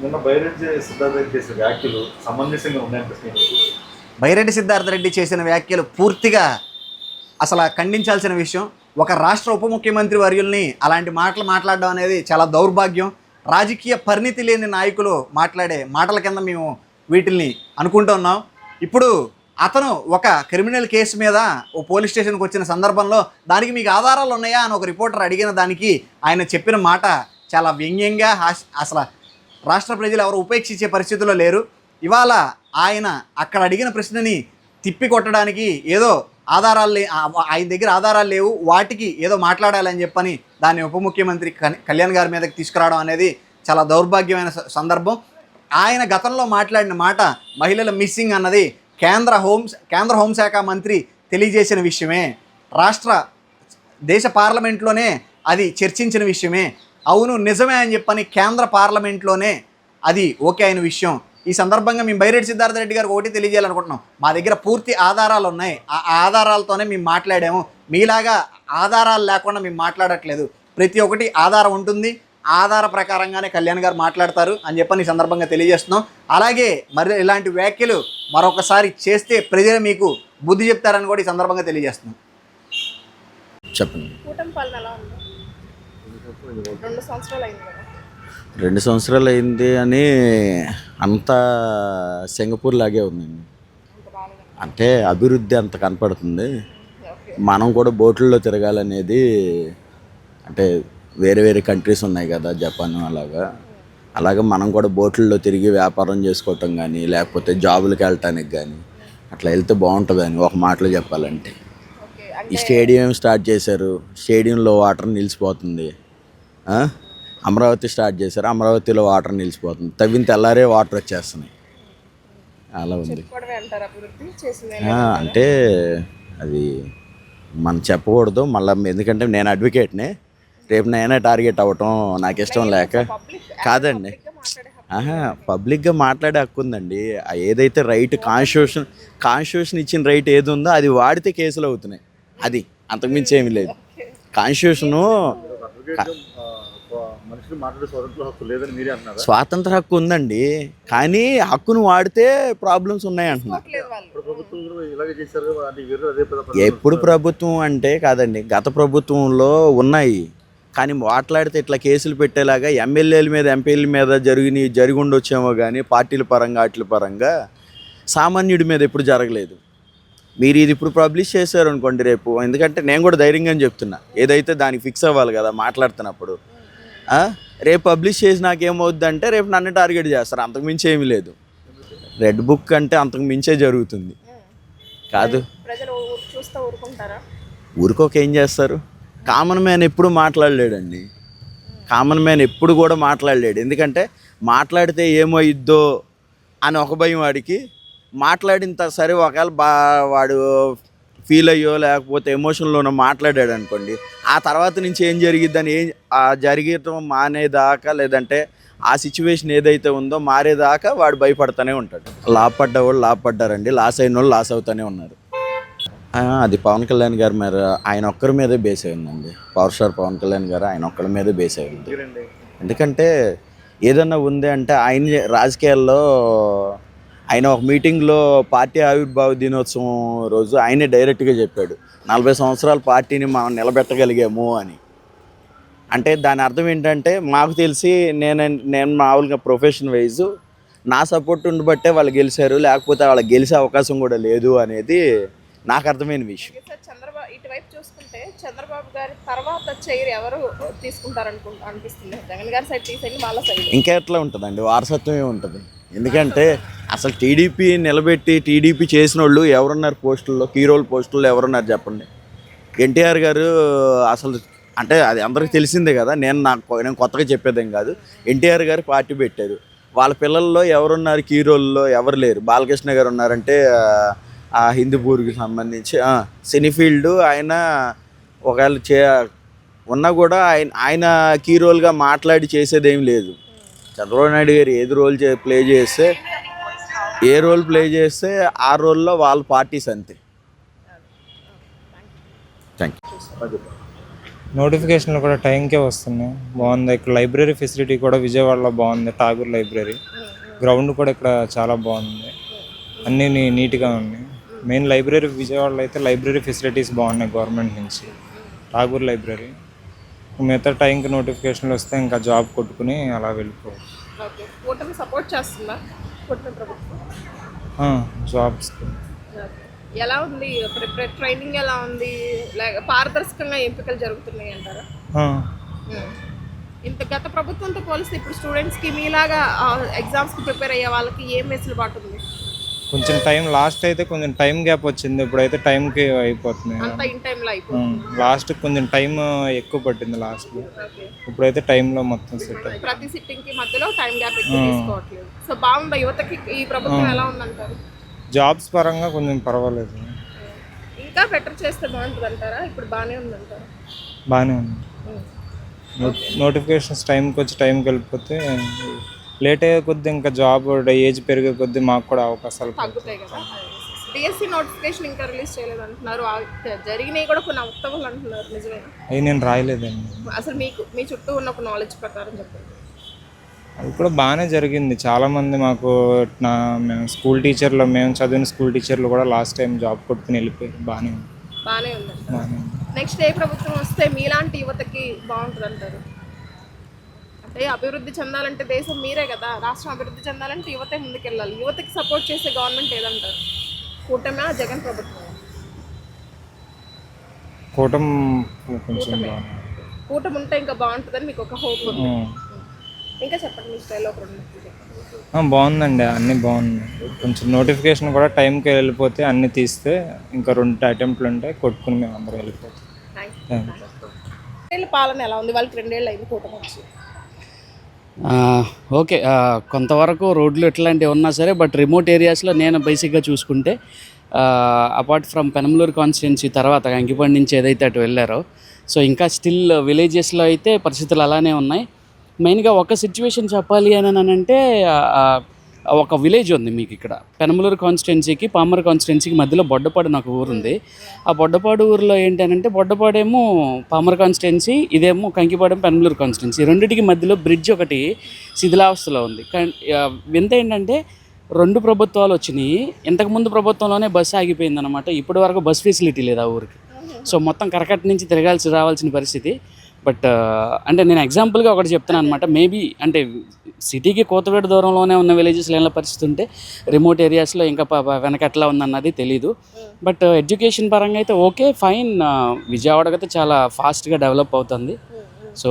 నిన్న బైరెడ్డి సిద్ధార్థ రెడ్డి చేసిన వ్యాఖ్యలు సమంజసంగా ఉన్నాయనిపిస్తుంది. బైరెడ్డి సిద్ధార్థ రెడ్డి చేసిన వ్యాఖ్యలు పూర్తిగా అసలు ఖండించాల్సిన విషయం. ఒక రాష్ట్ర ఉప ముఖ్యమంత్రి వర్యుల్ని అలాంటి మాటలు మాట్లాడడం అనేది చాలా దౌర్భాగ్యం. రాజకీయ పరిణితి లేని నాయకులు మాట్లాడే మాటల కింద మేము వీటిల్ని అనుకుంటున్నాం. ఇప్పుడు అతను ఒక క్రిమినల్ కేసు మీద ఓ పోలీస్ స్టేషన్కి వచ్చిన సందర్భంలో దానికి మీకు ఆధారాలు ఉన్నాయా అని ఒక రిపోర్టర్ అడిగిన దానికి ఆయన చెప్పిన మాట చాలా వ్యంగ్యంగా అసలు రాష్ట్ర ప్రజలు ఎవరు ఉపేక్షించే పరిస్థితుల్లో లేరు. ఇవాళ ఆయన అక్కడ అడిగిన ప్రశ్నని తిప్పి కొట్టడానికి ఏదో ఆధారాలు ఆయన దగ్గర ఆధారాలు లేవు, వాటికి ఏదో మాట్లాడాలని చెప్పని దాన్ని ఉప ముఖ్యమంత్రి కళ్యాణ్ గారి మీదకి తీసుకురావడం అనేది చాలా దౌర్భాగ్యమైన సందర్భం. ఆయన గతంలో మాట్లాడిన మాట మహిళల మిస్సింగ్ అన్నది కేంద్ర హోంశాఖ మంత్రి తెలియజేసిన విషయమే, దేశ పార్లమెంట్లోనే అది చర్చించిన విషయమే. అవును నిజమే అని చెప్పని కేంద్ర పార్లమెంట్లోనే అది ఓకే అయిన విషయం. ఈ సందర్భంగా మేము బైరెడ్డి సిద్ధార్థ రెడ్డి గారికి ఒకటి తెలియజేయాలనుకుంటున్నాం. మా దగ్గర పూర్తి ఆధారాలు ఉన్నాయి, ఆ ఆధారాలతోనే మేము మాట్లాడాము. మీలాగా ఆధారాలు లేకుండా మేము మాట్లాడట్లేదు. ప్రతి ఒక్కటి ఆధారం ఉంటుంది, ఆధార ప్రకారంగానే కళ్యాణ్ గారు మాట్లాడతారు అని చెప్పని ఈ సందర్భంగా తెలియజేస్తున్నాం. అలాగే మరి ఇలాంటి వ్యాఖ్యలు మరొకసారి చేస్తే ప్రజలు మీకు బుద్ధి చెప్తారని కూడా ఈ సందర్భంగా తెలియజేస్తున్నాం. చెప్పండి. కూటమి పాలన ఎలా ఉంది? 2 సంవత్సరాలు అయింది కదా. 2 సంవత్సరాలు అయింది అని అంతా సింగపూర్ లాగే ఉందండి. అంటే అభివృద్ధి అంత కనపడుతుంది. మనం కూడా బోట్లలో తిరగాలనేది, అంటే వేరే వేరే కంట్రీస్ ఉన్నాయి కదా, జపాన్ అలాగా మనం కూడా బోట్లలో తిరిగి వ్యాపారం చేసుకోవటం కానీ లేకపోతే జాబులకి వెళ్ళటానికి కానీ అట్లా వెళ్తే బాగుంటుందని ఒక మాటలో చెప్పాలంటే. ఈ స్టేడియం స్టార్ట్ చేశారు, స్టేడియంలో వాటర్ నిలిచిపోతుంది. అమరావతి స్టార్ట్ చేశారు, అమరావతిలో వాటర్ నిలిచిపోతుంది. తవ్విన తెల్లారే వాటర్ వచ్చేస్తున్నాయి. అలా ఉంది. అంటే అది మనం చెప్పకూడదు మళ్ళీ, ఎందుకంటే నేను అడ్వకేట్నే. రేపు నేనే టార్గెట్ అవ్వటం నాకు ఇష్టం లేక కాదండి. పబ్లిక్గా మాట్లాడే హక్కు ఉందండి. ఏదైతే రైట్ కాన్స్టిట్యూషన్ ఇచ్చిన రైట్ ఏది ఉందో అది వాడితే కేసులు అవుతున్నాయి. అది అంతకుమించి ఏమీ లేదు. కాన్స్టిట్యూషను స్వాతంత్ర హక్కు ఉందండి, కానీ హక్కును వాడితే ప్రాబ్లమ్స్ ఉన్నాయి అంటున్నారు. ఎప్పుడు ప్రభుత్వం అంటే కాదండి, గత ప్రభుత్వంలో ఉన్నాయి, కానీ మాట్లాడితే ఇట్లా కేసులు పెట్టేలాగా ఎమ్మెల్యేల మీద ఎంపీల మీద జరిగి ఉండొచ్చేమో కానీ పార్టీల పరంగా వాటి పరంగా సామాన్యుడి మీద ఎప్పుడు జరగలేదు. మీరు ఇది ఇప్పుడు పబ్లిష్ చేశారు అనుకోండి రేపు, ఎందుకంటే నేను కూడా ధైర్యంగా చెప్తున్నా, ఏదైతే దానికి ఫిక్స్ అవ్వాలి కదా మాట్లాడుతున్నప్పుడు. రేపు పబ్లిష్ చేసి నాకేమవుద్దంటే రేపు నన్ను టార్గెట్ చేస్తారు, అంతకుమించి ఏమీ లేదు. రెడ్ బుక్ అంటే అంతకు మించే జరుగుతుంది కాదు. ఊరుకోక ఏం చేస్తారు? కామన్ మ్యాన్ ఎప్పుడు మాట్లాడలేడండి. కామన్ మ్యాన్ ఎప్పుడు కూడా మాట్లాడలేడు. ఎందుకంటే మాట్లాడితే ఏమైద్దో అని ఒక భయం వాడికి. మాట్లాడిన సరే ఒకవేళ వాడు ఫీల్ అయ్యో లేకపోతే ఎమోషన్లోనో మాట్లాడాడు అనుకోండి, ఆ తర్వాత నుంచి ఏం జరిగిద్దని జరగటం మానేదాకా, లేదంటే ఆ సిచ్యువేషన్ ఏదైతే ఉందో మారేదాకా వాడు భయపడుతూనే ఉంటాడు. లాభపడ్డవాళ్ళు లాభపడ్డారండి, లాస్ అయిన వాళ్ళు లాస్ అవుతూనే ఉన్నారు. అది పవన్ కళ్యాణ్ గారి మీద, ఆయన ఒక్కరి మీదే బేస్ అయి ఉందండి. పవర్ స్టార్ పవన్ కళ్యాణ్ గారు ఆయన ఒక్కరి మీదే బేస్ అయి ఉంది. ఎందుకంటే ఏదన్నా ఉంది అంటే ఆయన రాజకీయాల్లో ఆయన ఒక మీటింగ్లో పార్టీ ఆవిర్భావ దినోత్సవం రోజు ఆయనే డైరెక్ట్గా చెప్పాడు, 40 సంవత్సరాల పార్టీని మనం నిలబెట్టగలిగాము అని. అంటే దాని అర్థం ఏంటంటే, మాకు తెలిసి నేను మామూలుగా ప్రొఫెషన్ వైజు నా సపోర్ట్ ఉండబట్టే వాళ్ళు గెలిచారు, లేకపోతే వాళ్ళకి గెలిచే అవకాశం కూడా లేదు అనేది నాకు అర్థమైన విషయం. ఇటువైపు చూసుకుంటే చంద్రబాబు గారి తర్వాత చైర్ ఎవరు తీసుకుంటారు అనిపిస్తుంది? జగన్ గారి సైడ్ తీసేయండి, వాళ్ళ సైడ్ ఇంకెట్లా ఉంటుందండి, వారసత్వమే ఉంటుంది. ఎందుకంటే అసలు టీడీపీ నిలబెట్టి టీడీపీ చేసిన వాళ్ళు ఎవరున్నారు పోస్టుల్లో, కీ రోల్ పోస్టుల్లో ఎవరున్నారు చెప్పండి? ఎన్టీఆర్ గారు అసలు, అంటే అది అందరికీ తెలిసిందే కదా, నేను కొత్తగా చెప్పేదేం కాదు. ఎన్టీఆర్ గారు పార్టీ పెట్టారు, వాళ్ళ పిల్లల్లో ఎవరున్నారు కీ రోల్లో? ఎవరు లేరు. బాలకృష్ణ గారు ఉన్నారంటే ఆ హిందూపూర్కి సంబంధించి సినీ ఫీల్డ్ ఆయన ఒకవేళ ఉన్నా కూడా ఆయన కీ రోల్గా మాట్లాడి చేసేదేం లేదు. చంద్రబాబు నాయుడు గారు ఏది రోల్ ప్లే చేస్తే, ఏ రోల్ ప్లే చేస్తే ఆ రోల్లో వాళ్ళ పార్టీస్ అంతే. Thank you. నోటిఫికేషన్లు కూడా టైంకే వస్తున్నాయి. బాగుంది. ఇక్కడ లైబ్రరీ ఫెసిలిటీ కూడా విజయవాడలో బాగుంది. ఠాగూర్ లైబ్రరీ గ్రౌండ్ కూడా ఇక్కడ చాలా బాగుంది. అన్నీ నీట్గా ఉన్నాయి. మెయిన్ లైబ్రరీ విజయవాడలో అయితే లైబ్రరీ ఫెసిలిటీస్ బాగున్నాయి గవర్నమెంట్ నుంచి. ఠాగూర్ లైబ్రరీ మిగతా టైంకి నోటిఫికేషన్లు వస్తే ఇంకా జాబ్ కొట్టుకుని అలా వెళ్ళిపోవచ్చు. ఓకే, కూటమి సపోర్ట్ చేస్తుందా కూటమి ప్రభుత్వం? జాబ్స్కి ఎలా ఉంది ట్రైనింగ్, ఎలా ఉంది? పారదర్శకంగా ఎంపికలు జరుగుతున్నాయి అంటారా? ఇంత గత ప్రభుత్వంతో పోలిస్తే ఇప్పుడు స్టూడెంట్స్కి మీలాగా ఎగ్జామ్స్కి ప్రిపేర్ అయ్యే వాళ్ళకి ఏం వెసులుబాటు ఉంది? కొంచెం టైం లాస్ట్ అయితే కొంచెం టైం గ్యాప్ వచ్చింది. ఇప్పుడైతే టైంకి అయిపోతుంది. అంతా ఇన్ టైంలో అయిపోతుంది. లాస్ట్ కొంచెం టైం ఎక్కువ పట్టింది లాస్ట్లో. ఇప్పుడైతే టైంలో మొత్తం సెట్. ప్రతి సిట్టింగ్ కి మధ్యలో టైం గ్యాప్ ఎక్కువ తీసుకోవట్లేదు. సో బాగుందా యువతకి ఈ ప్రభుత్వం? ఎలా ఉందంటారు? జాబ్స్ పరంగా కొంచెం పర్వాలేదు. ఇంకా బెటర్ చేస్తే బాగుంటుంది అంటారా? ఇప్పుడు బాగానే ఉందంటారా? బాగానే ఉంది. నోటిఫికేషన్స్ టైంకి వచ్చి టైంకి వెళ్ళిపోతే లేట్ అయ్యే కొద్దీ ఇంకా జాబ్ ఏజ్ పెరిగే కొద్దీ మాకు కూడా అవకాశాలు తగ్గుతాయి కదా. డిఎస్సి నోటిఫికేషన్ ఇంకా రిలీజ్ చేయలేదు అంటున్నారు. జరిగినాయి కూడా కొన్ని అవతవలు అంటున్నారు, నిజమేనా? అవి నేను రాయలేదండి. అసలు మీ చుట్టూ ఉన్న ఒక నాలెడ్జ్ ప్రకారం చెప్పండి. అది కూడా బాగానే జరిగింది. చాలామంది మాకు మేము స్కూల్ టీచర్లు, మేము చదివిన స్కూల్ టీచర్లు కూడా లాస్ట్ టైం జాబ్ కొట్టుకుని వెళ్ళిపోయారు. బాగానే ఉంది. నెక్స్ట్ ఏ ప్రభుత్వం వస్తే మీలాంటి యువతకి బాగుంటుంది అంటారు? అంటే అభివృద్ధి చెందాలంటే దేశం మీరే కదా, రాష్ట్రం అభివృద్ధి చెందాలంటే యువతే ముందుకెళ్ళాలి. యువతకి సపోర్ట్ చేసే గవర్నమెంట్ ఏదంటారు? కూటమి, జగన్ ప్రభుత్వం? కూటమి ఉంటే ఇంకా బాగుంటుందని మీకు ఒక హోప్ ఉంది. ఇంకా చెప్పండి మీ స్టైల్లో ఒక రెండు. బాగుందండి, అన్నీ బాగున్నాయి. కొంచెం నోటిఫికేషన్ కూడా టైంకి వెళ్ళిపోతే అన్నీ తీస్తే ఇంకా 2 అటెంప్ట్లు ఉంటాయి, కొట్టుకుని మేము అందరూ వెళ్ళిపోతాం. పాలన ఎలా ఉంది? వాళ్ళకి 2 ఏళ్ళు అయింది కూటమి వచ్చి. ఓకే, కొంతవరకు రోడ్లు ఎట్లాంటివి ఉన్నా సరే, బట్ రిమోట్ ఏరియాస్లో నేను బేసిక్గా చూసుకుంటే అపార్ట్ ఫ్రమ్ పెనమలూరు కాన్స్టిట్యున్సీ తర్వాత అంకిపండి నుంచి ఏదైతే అటు వెళ్ళారో, సో ఇంకా స్టిల్ విలేజెస్లో అయితే పరిస్థితులు అలానే ఉన్నాయి. మెయిన్గా ఒక సిచ్యువేషన్ చెప్పాలి అని అంటే, ఒక విలేజ్ ఉంది మీకు ఇక్కడ పెనమలూరు కాన్స్టిట్యున్సీకి పామర్ కాన్స్టిట్యున్సీకి మధ్యలో బొడ్డపాడు నాకు ఊరు ఉంది. ఆ బొడ్డపాడు ఊరిలో ఏంటంటే, బొడ్డపాడేమో పామర్ కాన్స్టిట్యున్సీ, ఇదేమో కంకిపాడేమో పెనమలూరు కాన్స్టిట్యున్సీ. రెండింటికి మధ్యలో బ్రిడ్జ్ ఒకటి శిథిలావస్థలో ఉంది. వింత ఏంటంటే 2 ప్రభుత్వాలు వచ్చినాయి. ఇంతకుముందు ప్రభుత్వంలోనే బస్సు ఆగిపోయింది అనమాట. ఇప్పటి వరకు బస్ ఫెసిలిటీ లేదు ఆ ఊరికి. సో మొత్తం కరకట్ట నుంచి రావాల్సిన పరిస్థితి. బట్ అంటే నేను ఎగ్జాంపుల్గా ఒకటి చెప్తాను అనమాట. మేబీ అంటే సిటీకి కోతవేట దూరంలోనే ఉన్న విలేజెస్లో ఎలా పరిస్థితి ఉంటే, రిమోట్ ఏరియాస్లో ఇంకా వెనకట్లా ఉందన్నది తెలీదు. బట్ ఎడ్యుకేషన్ పరంగా అయితే ఓకే, ఫైన్. విజయవాడకి అయితే చాలా ఫాస్ట్గా డెవలప్ అవుతుంది. సో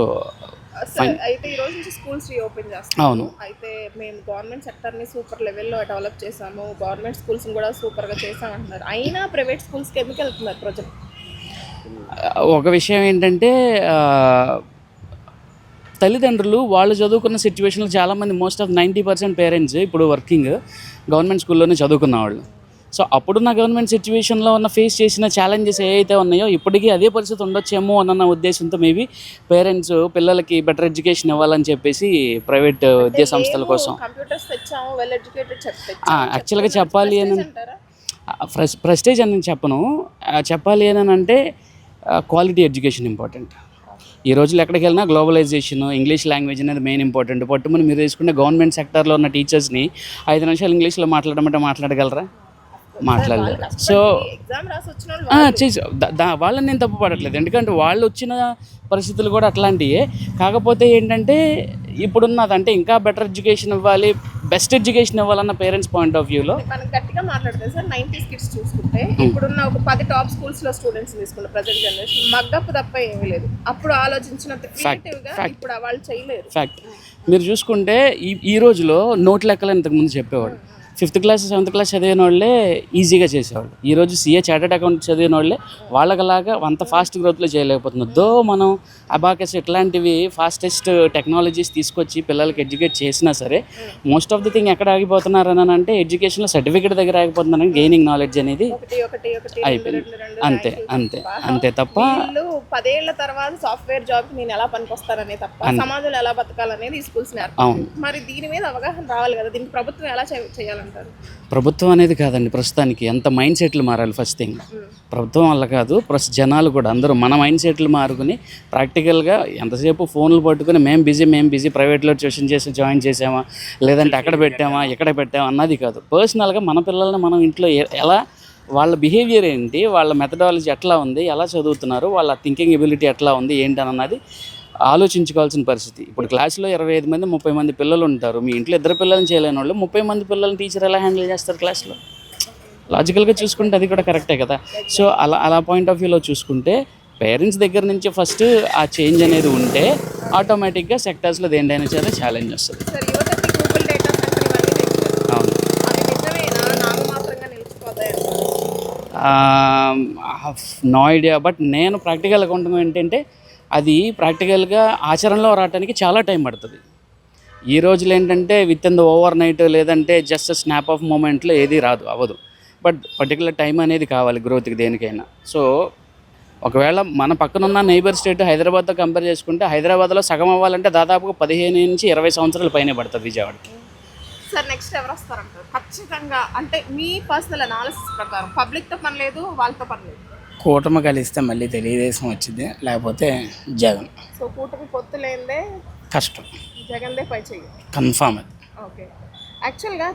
అయితే ఈ రోజు నుంచి స్కూల్స్ రీఓపెన్ చేస్తాము. అవును. అయితే మేము గవర్నమెంట్ సెక్టర్ని సూపర్ లెవెల్లో డెవలప్ చేసాము, గవర్నమెంట్ స్కూల్స్ని కూడా సూపర్గా చేసామంటున్నారు. అయినా ప్రైవేట్ స్కూల్స్కి ఎందుకు వెళ్తున్నారు ప్రజలు? ఒక విషయం ఏంటంటే, తల్లిదండ్రులు వాళ్ళు చదువుకున్న సిచ్యువేషన్లో చాలామంది మోస్ట్ ఆఫ్ 90% పేరెంట్స్ ఇప్పుడు వర్కింగ్ గవర్నమెంట్ స్కూల్లోనే చదువుకున్న వాళ్ళు. సో అప్పుడున్న గవర్నమెంట్ సిచ్యువేషన్లో ఉన్న ఫేస్ చేసిన ఛాలెంజెస్ ఏవైతే ఉన్నాయో ఇప్పటికీ అదే పరిస్థితి ఉండొచ్చేమో అన్న ఉద్దేశంతో మేబీ పేరెంట్స్ పిల్లలకి బెటర్ ఎడ్యుకేషన్ ఇవ్వాలని చెప్పేసి ప్రైవేట్ విద్యా సంస్థల కోసం యాక్చువల్గా చెప్పాలి అని ప్రెస్టేజ్ అని నేను చెప్పను. చెప్పాలి అని అంటే క్వాలిటీ ఎడ్యుకేషన్ ఇంపార్టెంట్. ఈ రోజులు ఎక్కడికి వెళ్ళినా గ్లోబలైజేషన్, ఇంగ్లీష్ లాంగ్వేజ్ అనేది మెయిన్ ఇంపార్టెంట్. పట్టుమని మీరు తీసుకుంటే గవర్నమెంట్ సెక్టర్లో ఉన్న టీచర్స్ని 5 నిమిషాలు ఇంగ్లీష్లో మాట్లాడమంటే మాట్లాడగలరా? మాట్లాడలేదు. సో వాళ్ళని నేను తప్పు పడట్లేదు, ఎందుకంటే వాళ్ళు వచ్చిన పరిస్థితులు కూడా అట్లాంటివే. కాకపోతే ఏంటంటే ఇప్పుడున్నది అంటే ఇంకా బెటర్ ఎడ్యుకేషన్ ఇవ్వాలి, బెస్ట్ ఎడ్యుకేషన్ ఇవ్వాలన్న పేరెంట్స్ పాయింట్ ఆఫ్ వ్యూలో మనం గట్టిగా మాట్లాడితే సార్ 90s కిడ్స్ చూసుకుంటే ఇప్పుడున్న ఒక 10 టాప్ స్కూల్స్లో స్టూడెంట్స్ తీసుకుంటే ప్రజెంట్ జనరేషన్ మగ్గప్పు తప్ప ఏమీ లేదు. అప్పుడు ఆలోచించినంత క్రియేటివ్గా ఇప్పుడు వాళ్ళు చేయలేరు. ఫ్యాక్ట్. మీరు చూసుకుంటే ఈ రోజులో నోట్ లెక్కలు ఇంతకుముందు చెప్పేవాడు. 5th క్లాస్ 7th క్లాస్ చదివిన వాళ్ళే ఈజీగా చేసేవాళ్ళు. ఈరోజు CA చార్టెడ్ అకౌంట్ చదివిన వాళ్ళే వాళ్ళలాగా అంత ఫాస్ట్ గ్రోత్లో చేయలేకపోతున్నారు. దో మనం అబాకస్ ఇట్లాంటివి ఫాస్టెస్ట్ టెక్నాలజీస్ తీసుకొచ్చి పిల్లలకి ఎడ్యుకేట్ చేసినా సరే మోస్ట్ ఆఫ్ ది థింగ్ ఎక్కడ ఆగిపోతున్నారని అంటే ఎడ్యుకేషన్లో సర్టిఫికేట్ దగ్గర ఆగిపోతున్నారని గెయినింగ్ నాలెడ్జ్ అనేది అయిపోయింది. అంతే తప్ప 10 ఏళ్ల తర్వాత సాఫ్ట్వేర్ జాబ్ నేను ఎలా పనికొస్తాననే తప్ప సమాజంలో ఎలా బతకాలనేది ఈ స్కూల్స్ నేర్పుతాయి. మరి దీని మీద అవగాహన రావాలి కదా, దీనికి ప్రభుత్వం ఎలా చేయాలంటారు? అంటారు? ప్రభుత్వం అనేది కాదండి ప్రస్తుతానికి, ఎంత మైండ్ సెట్లు మారాలి ఫస్ట్ థింగ్. ప్రభుత్వం వల్ల కాదు, ప్లస్ జనాలు కూడా అందరూ మన మైండ్ సెట్లు మారుకుని ప్రాక్టికల్గా ఎంతసేపు ఫోన్లు పట్టుకుని మేము బిజీ ప్రైవేట్లో ట్యూషన్ చేసి జాయిన్ చేసామా, లేదంటే అక్కడ పెట్టామా ఇక్కడ పెట్టామా అన్నది కాదు. పర్సనల్గా మన పిల్లల్ని మనం ఇంట్లో ఎలా, వాళ్ళ బిహేవియర్ ఏంటి, వాళ్ళ మెథడాలజీ ఎట్లా ఉంది, ఎలా చదువుతున్నారు, వాళ్ళ థింకింగ్ ఎబిలిటీ ఎట్లా ఉంది ఏంటి అన్నది ఆలోచించుకోవాల్సిన పరిస్థితి. ఇప్పుడు క్లాస్లో 25 మంది 30 మంది పిల్లలు ఉంటారు. మీ ఇంట్లో 2 పిల్లల్ని చేయలేని వాళ్ళు 30 మంది పిల్లల్ని టీచర్ ఎలా హ్యాండిల్ చేస్తారు క్లాస్లో? లాజికల్గా చూసుకుంటే అది కూడా కరెక్టే కదా. సో అలా పాయింట్ ఆఫ్ వ్యూలో చూసుకుంటే పేరెంట్స్ దగ్గర నుంచి ఫస్ట్ ఆ చేంజ్ అనేది ఉంటే ఆటోమేటిక్గా సెక్టర్స్లో దేంటైనా సరే ఛాలెంజ్ వస్తుంది. సార్, యువతకి గూగుల్ డేటా సెంటర్ ఇవన్నీ తెచ్చారు. అవును, అవి నిజమేనా, నామమాత్రంగా నిలిచిపోతాయి? No idea. బట్ నేను ప్రాక్టికల్ అకౌంటింగ్ ఏంటంటే అది ప్రాక్టికల్గా ఆచరణలో రావడానికి చాలా టైం పడుతుంది. ఈ రోజులు ఏంటంటే with in the over night లేదంటే జస్ట్ స్నాప్ ఆఫ్ మూమెంట్లో ఏది రాదు, అవ్వదు. బట్ పర్టికులర్ టైం అనేది కావాలి గ్రోత్కి దేనికైనా. సో ఒకవేళ మన పక్కనున్న నైబర్ స్టేట్ హైదరాబాద్తో కంపేర్ చేసుకుంటే హైదరాబాద్లో సగం అవ్వాలంటే దాదాపుగా 15 నుంచి 20 సంవత్సరాల పైనే పడుతుంది విజయవాడకి. సార్, నెక్స్ట్ ఎవరు వస్తారంటారు ఖచ్చితంగా? అంటే మీ పర్సనల్ అనాలిసిస్ ప్రకారం పబ్లిక్తో పని లేదు, వాళ్ళతో పని లేదు. కూటమి కలిస్తే మళ్ళీ తెలుగుదేశం వచ్చింది, లేకపోతే జగన్. సో కూటమి పొత్తు లేనిదే కష్టం, జగన్దే పై చెయ్యి. కన్ఫామ్ అది. ఓకే. యాక్చువల్గా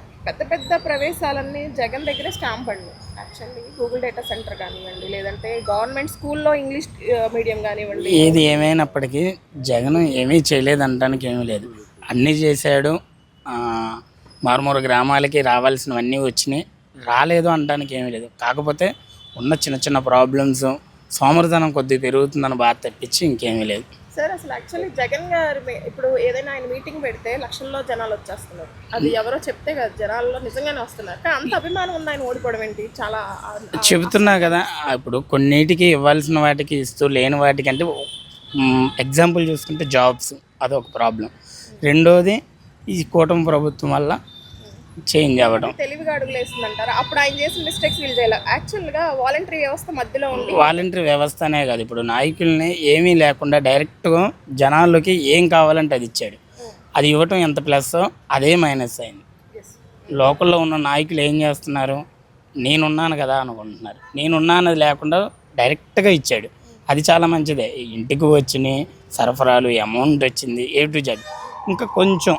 పెద్ద ప్రవేశాలన్నీ జగన్ దగ్గరే స్టాంప్ పడినాయి. యాక్చువల్లీ గూగుల్ డేటా సెంటర్ కానివ్వండి, లేదంటే గవర్నమెంట్ స్కూల్లో ఇంగ్లీష్ మీడియం కానివ్వండి, ఏది ఏమైనప్పటికీ జగన్ ఏమీ చేయలేదనడానికి ఏమీ లేదు, అన్నీ చేశాడు. మారుమూల గ్రామాలకి రావాల్సినవన్నీ వచ్చినాయి, రాలేదు అనడానికి ఏమీ లేదు. కాకపోతే ఉన్న చిన్న ప్రాబ్లమ్స్, సోమరితనం కొద్దిగా పెరుగుతుందని బాధ తప్పించి ఇంకేమీ లేదు. సార్ అసలు యాక్చువల్లీ జగన్ గారు ఇప్పుడు ఏదైనా ఆయన మీటింగ్ పెడితే లక్షల్లో జనాలు వచ్చేస్తున్నారు. అది ఎవరో చెప్తే కదా, జనాల్లో నిజంగానే వస్తున్నారు. కానీ అంత అభిమానం ఉంది ఆయన ఓడిపోవడం ఏంటి? చాలా చెబుతున్నా కదా, ఇప్పుడు కొన్నిటికి ఇవ్వాల్సిన వాటికి ఇస్తూ లేని వాటికి, అంటే ఎగ్జాంపుల్ చూసుకుంటే జాబ్స్ అదొక ప్రాబ్లం. రెండోది ఈ కూటమి ప్రభుత్వం వల్ల చేంజ్ అవ్వడం. తెలివిగా అడుగులు వేస్తుందంటారు. అప్పుడు ఆయన చేసిన మిస్టేక్స్ వీళ్ళు చేయాలి. యాక్చువల్గా వాలంటరీ వ్యవస్థ మధ్యలో ఉంది. వాలంటరీ వ్యవస్థ అనే కాదు, ఇప్పుడు నాయకుల్ని ఏమీ లేకుండా డైరెక్ట్గా జనాల్లోకి ఏం కావాలంటే అది ఇచ్చాడు. అది ఇవ్వటం ఎంత ప్లస్ అదే మైనస్ అయింది. లోకల్లో ఉన్న నాయకులు ఏం చేస్తున్నారు, నేనున్నాను కదా అనుకుంటున్నారు. నేనున్నానది లేకుండా డైరెక్ట్గా ఇచ్చాడు, అది చాలా మంచిదే. ఇంటికి వచ్చినాయి సరఫరాలు, అమౌంట్ వచ్చింది, A to Z. ఇంకా కొంచెం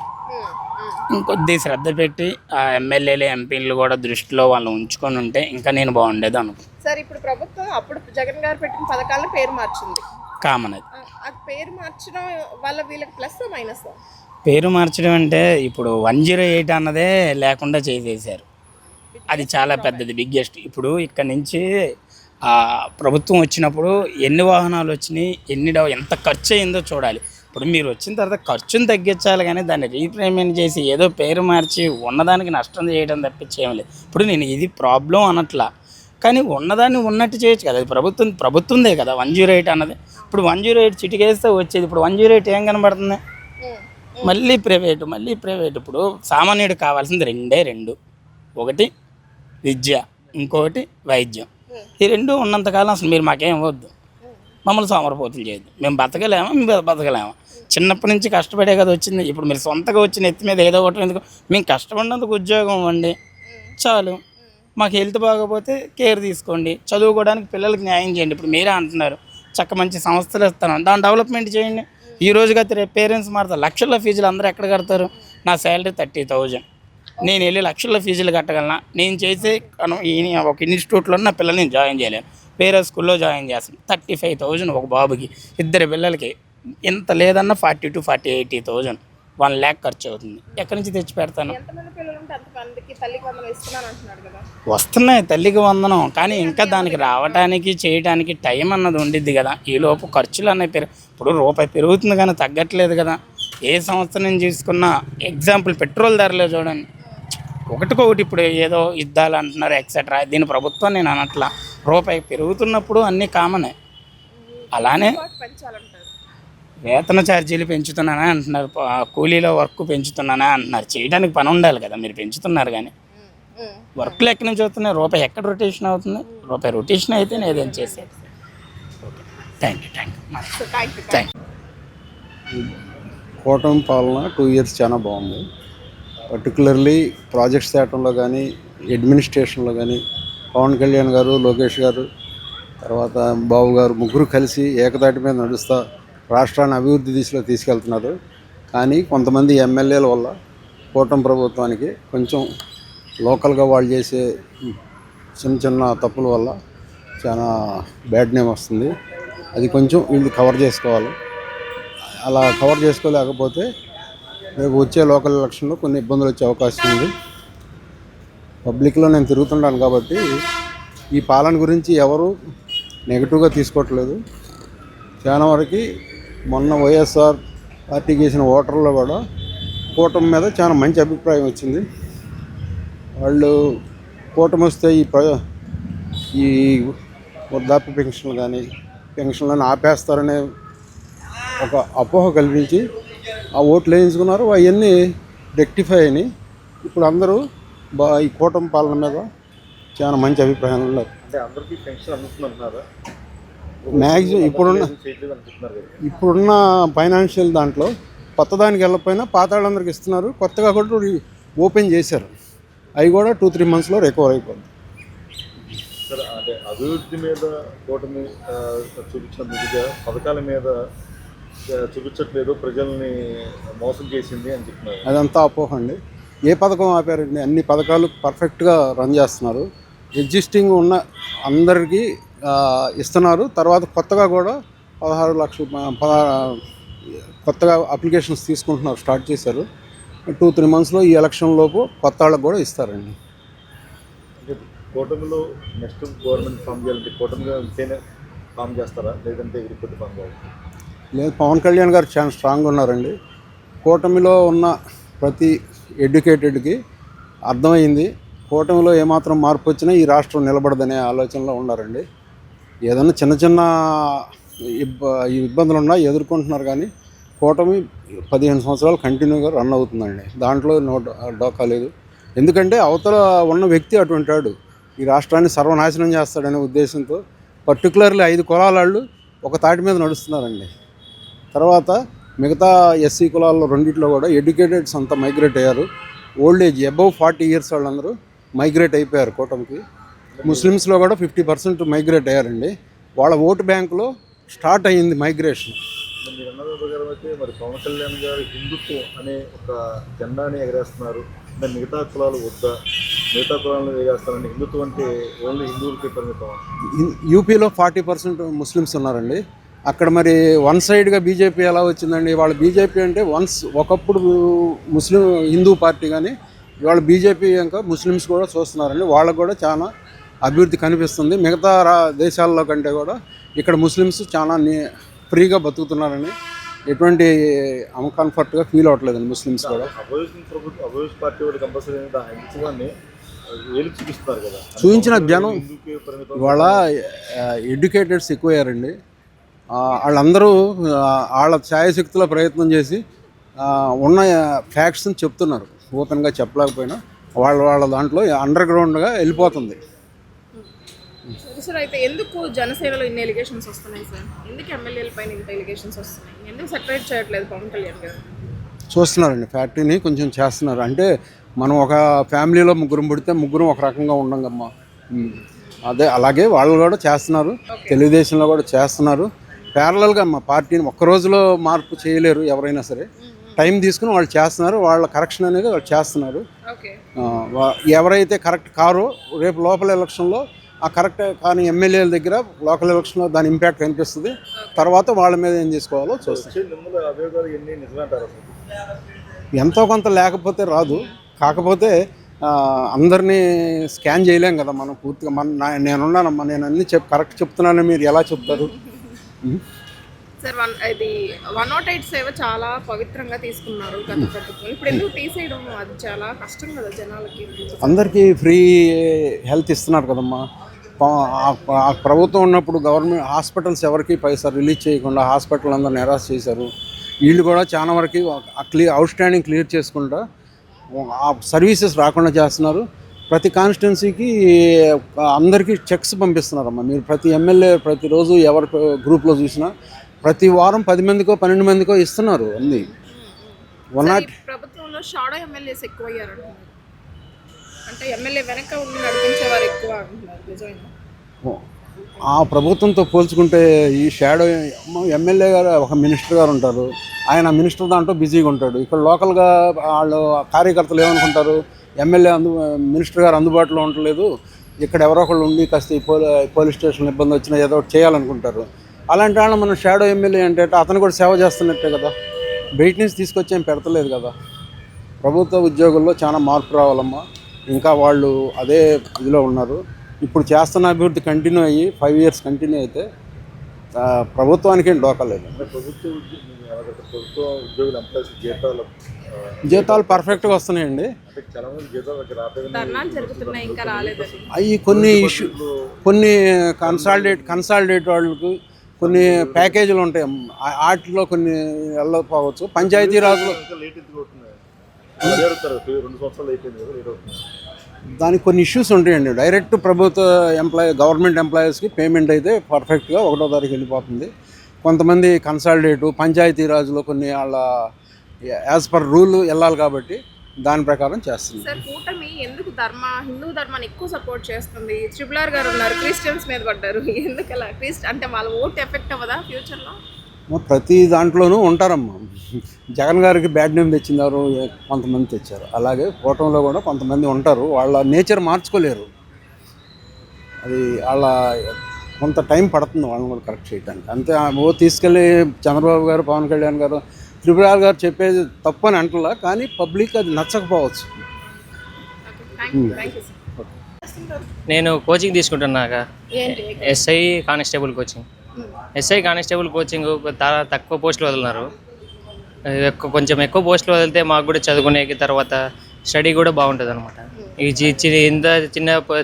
ఇంకొద్ది శ్రద్ధ పెట్టి ఆ ఎమ్మెల్యేలు ఎంపీలు కూడా దృష్టిలో వాళ్ళు ఉంచుకొని ఉంటే ఇంకా నేను బాగుండేది అనుకుంటున్నాను. సార్, ఇప్పుడు ప్రభుత్వం అప్పుడు జగన్ గారు పెట్టిన పథకాలను పేరు మార్చింది. కామన్ అది. అది పేరు మార్చడం వల్ల వీళ్ళకి ప్లస్ మైనస్? పేరు మార్చడం అంటే ఇప్పుడు 108 అన్నదే లేకుండా చేసేసారు, అది చాలా పెద్దది, బిగ్గెస్ట్. ఇప్పుడు ఇక్కడ నుంచి ప్రభుత్వం వచ్చినప్పుడు ఎన్ని వాహనాలు వచ్చినాయి, ఎంత ఖర్చు అయిందో చూడాలి. ఇప్పుడు మీరు వచ్చిన తర్వాత ఖర్చును తగ్గించాలి, కానీ దాన్ని రీపేమెంట్ చేసి ఏదో పేరు మార్చి ఉన్నదానికి నష్టం చేయడం తప్పించేయం లేదు. ఇప్పుడు నేను ఇది ప్రాబ్లం అనట్లా, కానీ ఉన్నదాన్ని ఉన్నట్టు చేయొచ్చు కదా. అది ప్రభుత్వందే కదా 108 అన్నది. ఇప్పుడు 108 చిటికేస్తే వచ్చేది, ఇప్పుడు 108 ఏం కనబడుతుంది? మళ్ళీ ప్రైవేట్. ఇప్పుడు సామాన్యుడు కావాల్సింది రెండు, ఒకటి విద్య, ఇంకొకటి వైద్యం. ఈ రెండు ఉన్నంతకాలం అసలు మీరు మాకేం వద్దు, మమ్మల్ని సోమరపోతులు చేయొద్దు. మేము బతకలేమా? చిన్నప్పటి నుంచి కష్టపడే కదా వచ్చింది. ఇప్పుడు మీరు సొంతగా వచ్చిన ఎత్తి మీద ఏదో ఒకటి ఎందుకు, మేము కష్టపడినందుకు ఉద్యోగం ఇవ్వండి చాలు. మాకు హెల్త్ బాగోపోతే కేర్ తీసుకోండి, చదువుకోవడానికి పిల్లలకి న్యాయం చేయండి. ఇప్పుడు మీరే అంటున్నారు మంచి సంస్థలు ఇస్తాను, దాన్ని డెవలప్మెంట్ చేయండి. ఈ రోజుగా రేపు పేరెంట్స్ మారుతారు. లక్షల ఫీజులు అందరూ ఎక్కడ కడతారు? నా శాలరీ 30,000, నేను వెళ్ళి లక్షల ఫీజులు కట్టగలనా? నేను చేసే ఒక ఇన్స్టిట్యూట్లో నా పిల్లల్ని నేను జాయిన్ చేయలేను, వేరే స్కూల్లో జాయిన్ చేస్తాను. 35,000 ఒక బాబుకి, 2 పిల్లలకి. ఎంత లేదన్నా 40,000 to 80,000, 1 lakh ఖర్చు అవుతుంది. ఎక్కడి నుంచి తెచ్చి పెడతాను? వస్తున్నాయి తల్లికి వందనం, కానీ ఇంకా దానికి రావడానికి చేయడానికి టైం అన్నది ఉండిద్ది కదా. ఈలోపు ఖర్చులు అన్నవి ఇప్పుడు రూపాయి పెరుగుతుంది కానీ తగ్గట్లేదు కదా. ఏ సంవత్సరం నుంచి తీసుకున్నా ఎగ్జాంపుల్ పెట్రోల్ ధరలే చూడండి, ఒకటికొకటి. ఇప్పుడు ఏదో యుద్ధాలు అంటున్నారు ఎక్సెట్రా, దీని ప్రభుత్వం నేను అనట్లా. రూపాయి పెరుగుతున్నప్పుడు అన్నీ కామనే. అలానే వేతన ఛార్జీలు పెంచుతున్నానా అంటున్నారు, కూలీలో వర్క్ పెంచుతున్నానా అంటున్నారు. చేయడానికి పని ఉండాలి కదా, మీరు పెంచుతున్నారు కానీ వర్క్లు ఎక్కడి నుంచి అవుతున్నాయి? రూపాయి ఎక్కడ రొటేషన్ అవుతుంది? రూపాయి రొటేషన్ అయితే నేను ఏదైనా చేసేది. Okay, thank you. కూటమి పాలన 2 years చాలా బాగుంది. పర్టికులర్లీ ప్రాజెక్ట్స్ తేటంలో కానీ అడ్మినిస్ట్రేషన్లో కానీ పవన్ కళ్యాణ్ గారు, లోకేష్ గారు, తర్వాత బాబు గారు ముగ్గురు కలిసి ఏకతాటి మీద నడుస్తూ రాష్ట్రాన్ని అభివృద్ధి దిశలో తీసుకెళ్తున్నారు. కానీ కొంతమంది ఎమ్మెల్యేల వల్ల కూటమి ప్రభుత్వానికి కొంచెం లోకల్గా వాళ్ళు చేసే చిన్న చిన్న తప్పుల వల్ల చాలా బ్యాడ్ నేమ్ వస్తుంది. అది కొంచెం వీళ్ళు కవర్ చేసుకోవాలి. అలా కవర్ చేసుకోలేకపోతే రేపు వచ్చే లోకల్ ఎలక్షన్లో కొన్ని ఇబ్బందులు వచ్చే అవకాశం ఉంది. పబ్లిక్లో నేను తిరుగుతుంటాను కాబట్టి ఈ పాలన గురించి ఎవరు నెగిటివ్గా తీసుకోవట్లేదు. చాలా వరకు మొన్న వైఎస్ఆర్ పార్టీకి వేసిన ఓటర్లో కూడా కూటమి మీద చాలా మంచి అభిప్రాయం వచ్చింది. వాళ్ళు కూటమి వస్తే ఈ వృద్ధాప్య పెన్షన్లు కానీ పెన్షన్లను ఆపేస్తారనే ఒక అపోహ కల్పించి ఆ ఓట్లు వేయించుకున్నారు. అవన్నీ రెక్టిఫై అయినాయి. ఇప్పుడు అందరూ ఈ కూటమి పాలన మీద చాలా మంచి అభిప్రాయాలు ఉన్నారు. అంటే అందరికీ పెన్షన్ అందుతుందంటున్నారా? మ్యాక్సిమం ఇప్పుడున్న ఫైనాన్షియల్ దాంట్లో కొత్త దానికి వెళ్ళకపోయినా పాత వాళ్ళందరికీ ఇస్తున్నారు. కొత్తగా కూడా ఓపెన్ చేశారు. అవి కూడా 2-3 monthsలో రికవర్ అయిపోతుంది. సార్, అంటే అభివృద్ధి మీద కూటమి చూపించిన ముందుగా పథకాల మీద చూపించట్లేదు, ప్రజల్ని మోసం చేసింది అని చెప్తున్నారు. అదంతా అపోహ అండి. ఏ పథకం ఆపారండి? అన్ని పథకాలు పర్ఫెక్ట్గా రన్ చేస్తున్నారు. ఎగ్జిస్టింగ్ ఉన్న అందరికీ ఇస్తున్నారు. తర్వాత కొత్తగా కూడా 16 లక్షలు కొత్తగా అప్లికేషన్స్ తీసుకుంటున్నారు, స్టార్ట్ చేశారు. 2-3 monthsలో ఈ ఎలక్షన్ లోపు కొత్త వాళ్ళకి కూడా ఇస్తారండి. అంటే కూటమిలో నెక్స్ట్ గవర్నమెంట్ ఫామ్ చేయాలంటే కూటమిగా ఉంటేనే ఫామ్ చేస్తారా, లేదంటే విడిపోతే ఫామ్ చేయాలి? లేదు, పవన్ కళ్యాణ్ గారు చాలా స్ట్రాంగ్ ఉన్నారండి. కూటమిలో ఉన్న ప్రతి ఎడ్యుకేటెడ్కి అర్థమైంది కూటమిలో ఏమాత్రం మార్పు వచ్చినా ఈ రాష్ట్రం నిలబడదనే ఆలోచనలో ఉన్నారండి. ఏదైనా చిన్న చిన్న ఇబ్బందులు ఉన్నా ఎదుర్కొంటున్నారు. కానీ కూటమి 15 సంవత్సరాలు కంటిన్యూగా రన్ అవుతుందండి. దాంట్లో డోకా లేదు. ఎందుకంటే అవతల ఉన్న వ్యక్తి అటువంటి వాడు ఈ రాష్ట్రాన్ని సర్వనాశనం చేస్తాడనే ఉద్దేశంతో పర్టికులర్లీ 5 కులాల వాళ్ళు ఒక తాటి మీద నడుస్తున్నారండి. తర్వాత మిగతా ఎస్సీ కులాల్లో రెండిట్లో కూడా ఎడ్యుకేటెడ్స్ అంతా మైగ్రేట్ అయ్యారు. ఓల్డ్ ఏజ్ అబవ్ 40 years వాళ్ళందరూ మైగ్రేట్ అయిపోయారు కూటమికి. ముస్లిమ్స్లో కూడా 50% మైగ్రేట్ అయ్యారండి. వాళ్ళ ఓటు బ్యాంకులో స్టార్ట్ అయ్యింది మైగ్రేషన్. మీరు అన్న ప్రకారం అయితే మరి పవన్ కళ్యాణ్ గారు హిందుత్వం అనే ఒక జెండాని ఎగరేస్తున్నారు. మరి మిగతా కులాలు వద్దా, మిగతా కులాలను ఎగరేస్తారండి? హిందుత్వం అంటే ఓన్లీ హిందువులకి పరిమితం. యూపీలో 40% ముస్లిమ్స్ ఉన్నారండి. అక్కడ మరి వన్ సైడ్గా బీజేపీ ఎలా వచ్చిందండి? వాళ్ళ బీజేపీ అంటే ఒకప్పుడు ముస్లిం హిందూ పార్టీ, కానీ ఇవాళ బీజేపీ ఇంకా ముస్లిమ్స్ కూడా చూస్తున్నారండి. వాళ్ళకు కూడా చాలా అభివృద్ధి కనిపిస్తుంది. మిగతా దేశాల్లో కంటే కూడా ఇక్కడ ముస్లిమ్స్ చాలా ఫ్రీగా బతుకుతున్నారని ఎటువంటి అన్కంఫర్ట్గా ఫీల్ అవ్వట్లేదండి ముస్లిమ్స్ కూడా. అపోజిషన్ పార్టీ వాళ్ళు కంపల్సరీ చూపిస్తున్నారు కదా, చూపించిన జనం ఇవాళ ఎడ్యుకేటెడ్స్ ఎక్కువయ్యారండి. వాళ్ళందరూ వాళ్ళ ఛాయశక్తిలో ప్రయత్నం చేసి ఉన్న ఫ్యాక్ట్స్ని చెప్తున్నారు. ఓపెన్గా చెప్పలేకపోయినా వాళ్ళ దాంట్లో అండర్ గ్రౌండ్గా వెళ్ళిపోతుంది. సార్, అయితే ఎందుకు జనసేనలో ఇన్ని ఎలిగేషన్స్ వస్తున్నాయి సార్? ఎందుకు ఎమ్మెల్యేల పైన ఇంత ఎలిగేషన్స్ వస్తున్నాయి? ఎందుకు సెపరేట్ చేయట్లేదు పవన్ కళ్యాణ్ గారు? చూస్తున్నారండి, ఫ్యాక్టరీని కొంచెం చేస్తున్నారు. అంటే మనం ఒక ఫ్యామిలీలో ముగ్గురం పుడితే ముగ్గురం ఒక రకంగా ఉండంగమ్మా. అదే అలాగే వాళ్ళు కూడా చేస్తున్నారు. తెలుగుదేశంలో కూడా చేస్తున్నారు. ప్యారలల్గా మా పార్టీని ఒక్క రోజులో మార్పు చేయలేరు ఎవరైనా సరే. టైం తీసుకుని వాళ్ళు చేస్తున్నారు. వాళ్ళ కరెక్షన్ అనేది వాళ్ళు చేస్తున్నారు. ఎవరైతే కరెక్ట్ కారో రేపు లోకల్ ఎలక్షన్లో ఆ కరెక్ట్ కానీ ఎమ్మెల్యేల దగ్గర లోకల్ ఎలక్షన్లో దాని ఇంపాక్ట్ కనిపిస్తుంది. తర్వాత వాళ్ళ మీద ఏం చేసుకోవాలో చూస్తాం. ఎంతో కొంత లేకపోతే రాదు. కాకపోతే అందరినీ స్కాన్ చేయలేం కదా మనం పూర్తిగా. నేనున్నానమ్మా, నేను అన్నీ కరెక్ట్ చెప్తున్నానని మీరు ఎలా చెప్తారు? సార్, ఇది 108 సేవ చాలా పవిత్రంగా తీసుకున్నారు గత ప్రభుత్వం. ఇప్పుడు ఎందుకు తీసేయడం? అది చాలా కష్టం కదా జనాలకి. అందరికీ ఫ్రీ హెల్త్ ఇస్తున్నారు కదమ్మా. ఆ ప్రభుత్వం ఉన్నప్పుడు గవర్నమెంట్ హాస్పిటల్స్ ఎవరికి పైసా రిలీజ్ చేయకుండా హాస్పిటల్ అందరూ నిరాశ చేశారు. వీళ్ళు కూడా చాలా వరకు అవుట్ స్టాండింగ్ క్లియర్ చేసుకుంటా ఆ సర్వీసెస్ రాకుండా చేస్తున్నారు. ప్రతి కాన్స్టిట్యున్సీకి అందరికీ చెక్స్ పంపిస్తున్నారమ్మా. మీరు ప్రతి ఎమ్మెల్యే ప్రతిరోజు ఎవరి గ్రూప్లో చూసినా ప్రతి వారం 10 మందికో 12 మందికో ఇస్తున్నారు. అన్నీ ప్రభుత్వంలో ప్రభుత్వంలో షాడో ఎమ్మెల్యేస్ ఎక్కువ అయ్యారంటున్నారు. అంటే ఎమ్మెల్యే వెనక ఉండి నడిపించేవారు ఎక్కువ అంటున్నారు, నిజమేనా? ఆ ప్రభుత్వంతో పోల్చుకుంటే ఈ షాడో ఎమ్మెల్యే గారు ఒక మినిస్టర్ గారు ఉంటారు, ఆయన మినిస్టర్ దాంట్లో బిజీగా ఉంటాడు. ఇక్కడ లోకల్గా వాళ్ళు కార్యకర్తలు ఏమనుకుంటారు, ఎమ్మెల్యే మినిస్టర్ గారు అందుబాటులో ఉండలేదు, ఇక్కడ ఎవరో ఒకళ్ళు ఉండి కాస్త ఈ పోలీస్ స్టేషన్ ఇబ్బంది వచ్చినా ఏదో ఒకటి చేయాలనుకుంటారు. అలాంటి వాళ్ళు మనం షాడో ఎమ్మెల్యే అంటే అతను కూడా సేవ చేస్తున్నట్టే కదా, బయట నుంచి తీసుకొచ్చి ఏం పెడతలేదు కదా. ప్రభుత్వ ఉద్యోగుల్లో చాలా మార్పు రావాలమ్మా. ఇంకా వాళ్ళు అదే ఇదిలో ఉన్నారు. ఇప్పుడు చేస్తున్న అభివృద్ధి కంటిన్యూ అయ్యి 5 years కంటిన్యూ అయితే ప్రభుత్వానికి ఏం డోకలేదు. ప్రభుత్వ ఉద్యోగులు ఎంప్లాయీస్ జీతాలు పర్ఫెక్ట్గా వస్తున్నాయండి. అంటే చాలా మంది జీతాలు రాలేదు, ధర్నాలు జరుగుతున్నాయి, ఇంకా రాలేదని. అవి కొన్ని కన్సాలిడేట్ వాళ్ళకి కొన్ని ప్యాకేజీలు ఉంటాయి, వాటిలో కొన్ని వెళ్ళకపోవచ్చు. పంచాయతీరాజ్లో లేట్ ఎందుకు అవుతుంది? 2 సంవత్సరాలు అయిపోయింది కదా, లేట్ అవుతుంది. దానికి కొన్ని ఇష్యూస్ ఉంటాయండి. డైరెక్ట్ ప్రభుత్వ గవర్నమెంట్ ఎంప్లాయీస్కి పేమెంట్ అయితే పర్ఫెక్ట్గా 1వ తారీఖు వెళ్ళిపోతుంది. కొంతమంది కన్సాలిడేటు పంచాయతీరాజ్లో కొన్ని వాళ్ళ యాజ్ పర్ రూల్ వెళ్ళాలి కాబట్టి దాని ప్రకారం చేస్తుంది. సార్, కూటమి ఎందుకు హిందూ ధర్మాన్ని ఎక్కువ సపోర్ట్ చేస్తుంది? ట్రిపుల్ గారు ఉన్నారు, క్రిస్టియన్స్ మీద పడ్డారు, ఎందుకు అలా? అంటే వాళ్ళ ఓట్ ఎఫెక్ట్ అవ్వదా ఫ్యూచర్లో? ప్రతి దాంట్లోనూ ఉంటారమ్మా. జగన్ గారికి బ్యాడ్ నేమ్ తెచ్చినారు, కొంతమంది తెచ్చారు. అలాగే కూటమిలో కూడా కొంతమంది ఉంటారు, వాళ్ళ నేచర్ మార్చుకోలేరు. అది వాళ్ళ కొంత టైం పడుతుంది వాళ్ళని కూడా కరెక్ట్ చేయడానికి. అంతే తీసుకెళ్ళి చంద్రబాబు గారు, పవన్ కళ్యాణ్ గారు, ట్రిపుల్ గారు చెప్పేది తప్పు అని అంటలా, కానీ పబ్లిక్ అది నచ్చకపోవచ్చు. నేను కోచింగ్ తీసుకుంటున్నాగా, SI constable coaching. SI constable coaching తక్కువ పోస్టులు వదిలినారు. కొంచెం ఎక్కువ పోస్టులు వదిలితే మాకు కూడా చదువుకునే తర్వాత స్టడీ కూడా బాగుంటుంది అనమాట. ఇంత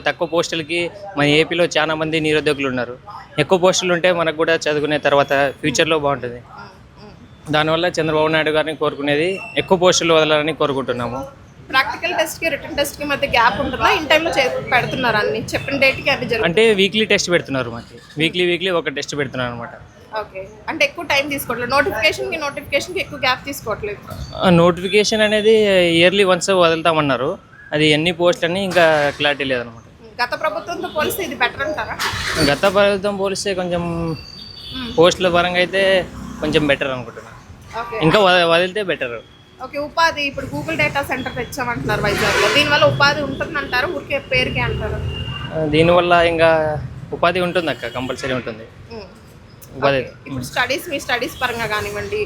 తక్కువ పోస్టులకి మన ఏపీలో చాలా మంది నిరుద్యోగులు ఉన్నారు. ఎక్కువ పోస్టులు ఉంటే మనకు కూడా చదువుకునే తర్వాత ఫ్యూచర్లో బాగుంటుంది. దానివల్ల చంద్రబాబు నాయుడు గారిని కోరుకునేది ఎక్కువ పోస్టులు వదలాలని కోరుకుంటున్నాము. ప్రాక్టికల్ టెస్ట్కి రిటర్న్ టెస్ట్కి మధ్య గ్యాప్ ఉంటుందా? ఇన్ టైంలో పెడుతున్నారు అన్ని చెప్పిన డేట్కి అన్ని జరుగుతుంది? అంటే వీక్లీ టెస్ట్ పెడుతున్నారు, మాకు వీక్లీ ఒక టెస్ట్ పెడుతున్నారు అనమాట. ఓకే, అంటే ఎక్కువ టైం తీసుకోవట్లేదు. నోటిఫికేషన్కి ఎక్కువ గ్యాప్ తీసుకోవట్లేదు. నోటిఫికేషన్ అనేది ఇయర్లీ వన్స్ వదులుతామన్నారు. అది ఎన్ని పోస్టులు అని ఇంకా క్లారిటీ లేదనమాట. గత ప్రభుత్వంతో పోలిస్తే ఇది బెటర్ అంటారా? గత ప్రభుత్వం పోలిస్తే కొంచెం పోస్టుల పరంగా అయితే కొంచెం బెటర్ అనుకుంటున్నాను. ఇంకా వదిలితే బెటర్. ఓకే, ఉపాధి ఇప్పుడు గూగుల్ డేటా సెంటర్ తెచ్చామంటున్నారు వైజాగ్లో. దీనివల్ల ఉపాధి ఉంటుందంటారు, ఊరికే పేరుకే అంటారు? దీనివల్ల ఇంకా ఉపాధి ఉంటుంది అక్క, కంపల్సరీ ఉంటుంది ఉపాధి. ఇప్పుడు మీ స్టడీస్ పరంగా కానివ్వండి,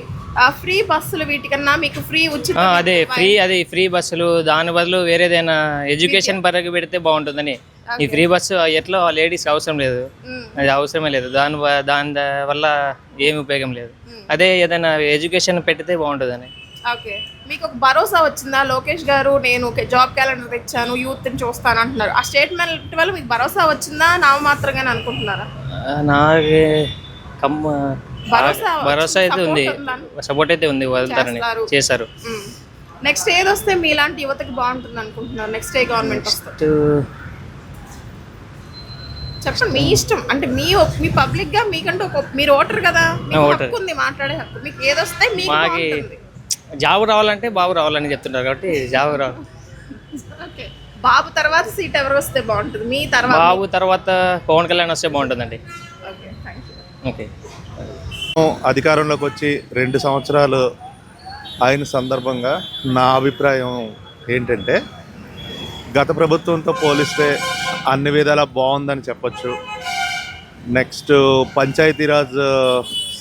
ఫ్రీ బస్సులు వీటికన్నా మీకు ఫ్రీ ఉచిత ఫ్రీ బస్సులు, దాని బదులు వేరేదైనా ఎడ్యుకేషన్ పరంగా పెడితే బాగుంటుందని. ఈ ఫ్రీ బస్సు ఎట్లా లేడీస్ అవసరం లేదు, అది అవసరమే లేదు. దాని వల్ల ఏమి ఉపయోగం లేదు. అదే ఏదైనా ఎడ్యుకేషన్ పెడితే బాగుంటుందని. ఓకే, మీకు ఒక భరోసా వచ్చిందా? లోకేష్ గారు నేను జాబ్ క్యాలెండర్ తెచ్చాను, యూత్ని చూస్తాను అంటున్నారు. ఆ స్టేట్మెంట్ వల్ల మీకు భరోసా వచ్చిందా, నామమాత్రంగానే అనుకుంటున్నారా? నాకు భరోసా అయితే ఉంది, సపోర్ట్ అయితే ఉంది, వదులుతారని చేశారు. నెక్స్ట్ ఏది వస్తే మీలాంటి యువతకి బాగుంటుంది అనుకుంటున్నారు? నెక్స్ట్ ఏ గవర్నమెంట్ వస్తే చెప్పండి, మీ ఇష్టం. అంటే మీ పబ్లిక్ గా మీకంటూ మీరు ఓటర్ కదా, మీకు హక్కు ఉంది, మాట్లాడే హక్కు. మీకు ఏదొస్తే మాకి జాబ్ రావాలంటే బాబు రావాలని చెప్తున్నారు కాబట్టి జాబ్ రావాలి. ఓకే, బాబు తర్వాత సీట్ ఎవరు వస్తే బాగుంటుంది? మీ తర్వాత బాబు తర్వాత పవన్ కళ్యాణ్ వస్తే బాగుంటుందండి. ఓకే, అధికారంలోకి వచ్చి 2 సంవత్సరాలు అయిన సందర్భంగా నా అభిప్రాయం ఏంటంటే, గత ప్రభుత్వంతో పోలిస్తే అన్ని విధాలా బాగుందని చెప్పచ్చు. నెక్స్ట్ పంచాయతీరాజ్